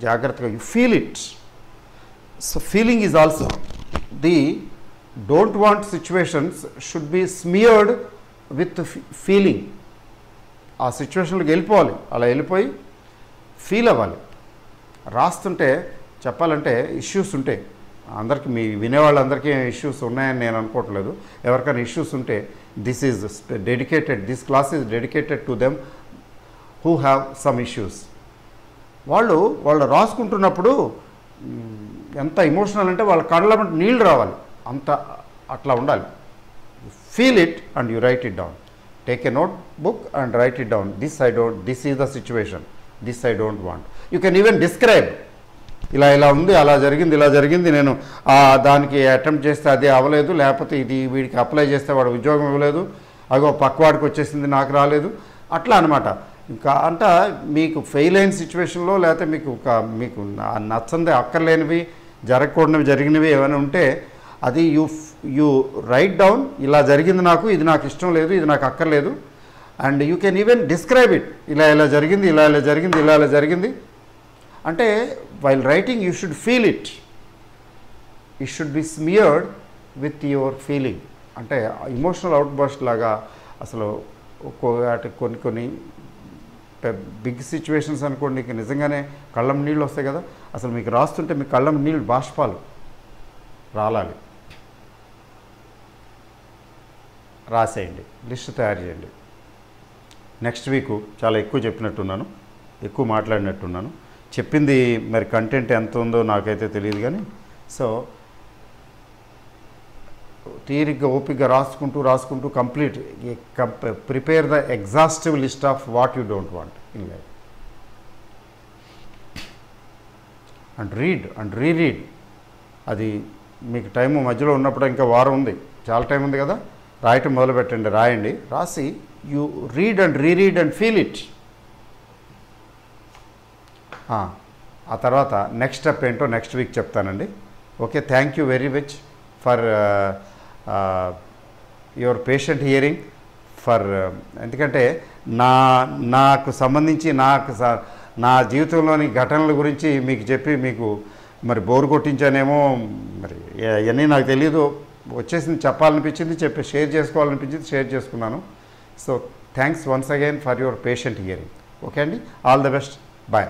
జాగ్రత్తగా you feel it. So feeling is also the don't want situations should be smeared with feeling. ఆ సిచ్యువేషన్లోకి వెళ్ళిపోవాలి, అలా వెళ్ళిపోయి ఫీల్ అవ్వాలి. రాస్తుంటే చెప్పాలంటే ఇష్యూస్ ఉంటాయి అందరికీ, మీ వినేవాళ్ళందరికీ ఇష్యూస్ ఉన్నాయని నేను అనుకోవట్లేదు. ఎవరికైనా ఇష్యూస్ ఉంటే this class is dedicated to them who have some issues. వాళ్ళు రాసుకుంటున్నప్పుడు ఎంత ఎమోషనల్ అంటే వాళ్ళ కళ్ళ నీళ్ళు రావాలి, అట్లా ఉండాలి. Feel it and you right it down. Take a note book and right it down. This is the situation, this I don't want. You can even describe. ఇలా ఉంది, ఇలా జరిగింది, నేను దానికి అటెంప్ట్ చేస్తే అది అవ్వలేదు, లేకపోతే ఇది వీడికి అప్లై చేస్తే వాడు ఉద్యోగం ఇవ్వలేదు, అగో పక్కవాడికి వచ్చేసింది నాకు రాలేదు, అట్లా అనమాట. ఇంకా మీకు ఫెయిల్ అయిన సిచ్యువేషన్లో లేకపోతే మీకు నచ్చంది, అక్కర్లేనివి, జరగకూడనివి జరిగినవి ఏమైనా ఉంటే అది యూ రైట్ డౌన్. ఇలా జరిగింది నాకు, ఇది నాకు ఇష్టం లేదు, ఇది నాకు అక్కర్లేదు. And you can even describe it. ఇలా జరిగింది అంటే while writing you should feel it. It should be smeared with your feeling. అంటే ఇమోషనల్ అవుట్బర్స్ట్ లాగా అసలు కొన్ని బిగ్ సిచ్యువేషన్స్ అనుకోండి, నీకు నిజంగానే కళ్ళం నీళ్ళు వస్తాయి కదా, అసలు మీకు రాస్తుంటే మీ కళ్ళం నీళ్ళు బాష్పాలు రాలాలి. రాసేయండి, లిస్ట్ తయారు చేయండి. నెక్స్ట్ వీక్ చాలా ఎక్కువ చెప్పినట్టున్నాను, ఎక్కువ మాట్లాడినట్టున్నాను. చెప్పింది మరి కంటెంట్ ఎంత ఉందో నాకైతే తెలియదు కానీ, సో తీరిగ్గా ఓపికగా రాసుకుంటూ complete prepare the exhaustive list of what you don't want in life and reread. అది మీకు టైము మధ్యలో ఉన్నప్పుడు ఇంకా వారం ఉంది, చాలా టైం ఉంది కదా, రాయటం మొదలుపెట్టండి, రాసి you read and reread and feel it. ఆ తర్వాత నెక్స్ట్ స్టెప్ ఏంటో నెక్స్ట్ వీక్ చెప్తానండి. Okay, thank you very much for your patient hearing for ఎందుకంటే నాకు సంబంధించి నా జీవితంలోని ఘటనల గురించి మీకు చెప్పి మీకు మరి బోరు కొట్టించానేమో, మరి ఇవన్నీ నాకు తెలియదు, వచ్చేసింది చెప్పాలనిపించింది, షేర్ చేసుకోవాలనిపించింది, షేర్ చేసుకున్నాను. So thanks once again for your patient hearing. Okay అండి, ఆల్ ద బెస్ట్, బాయ్.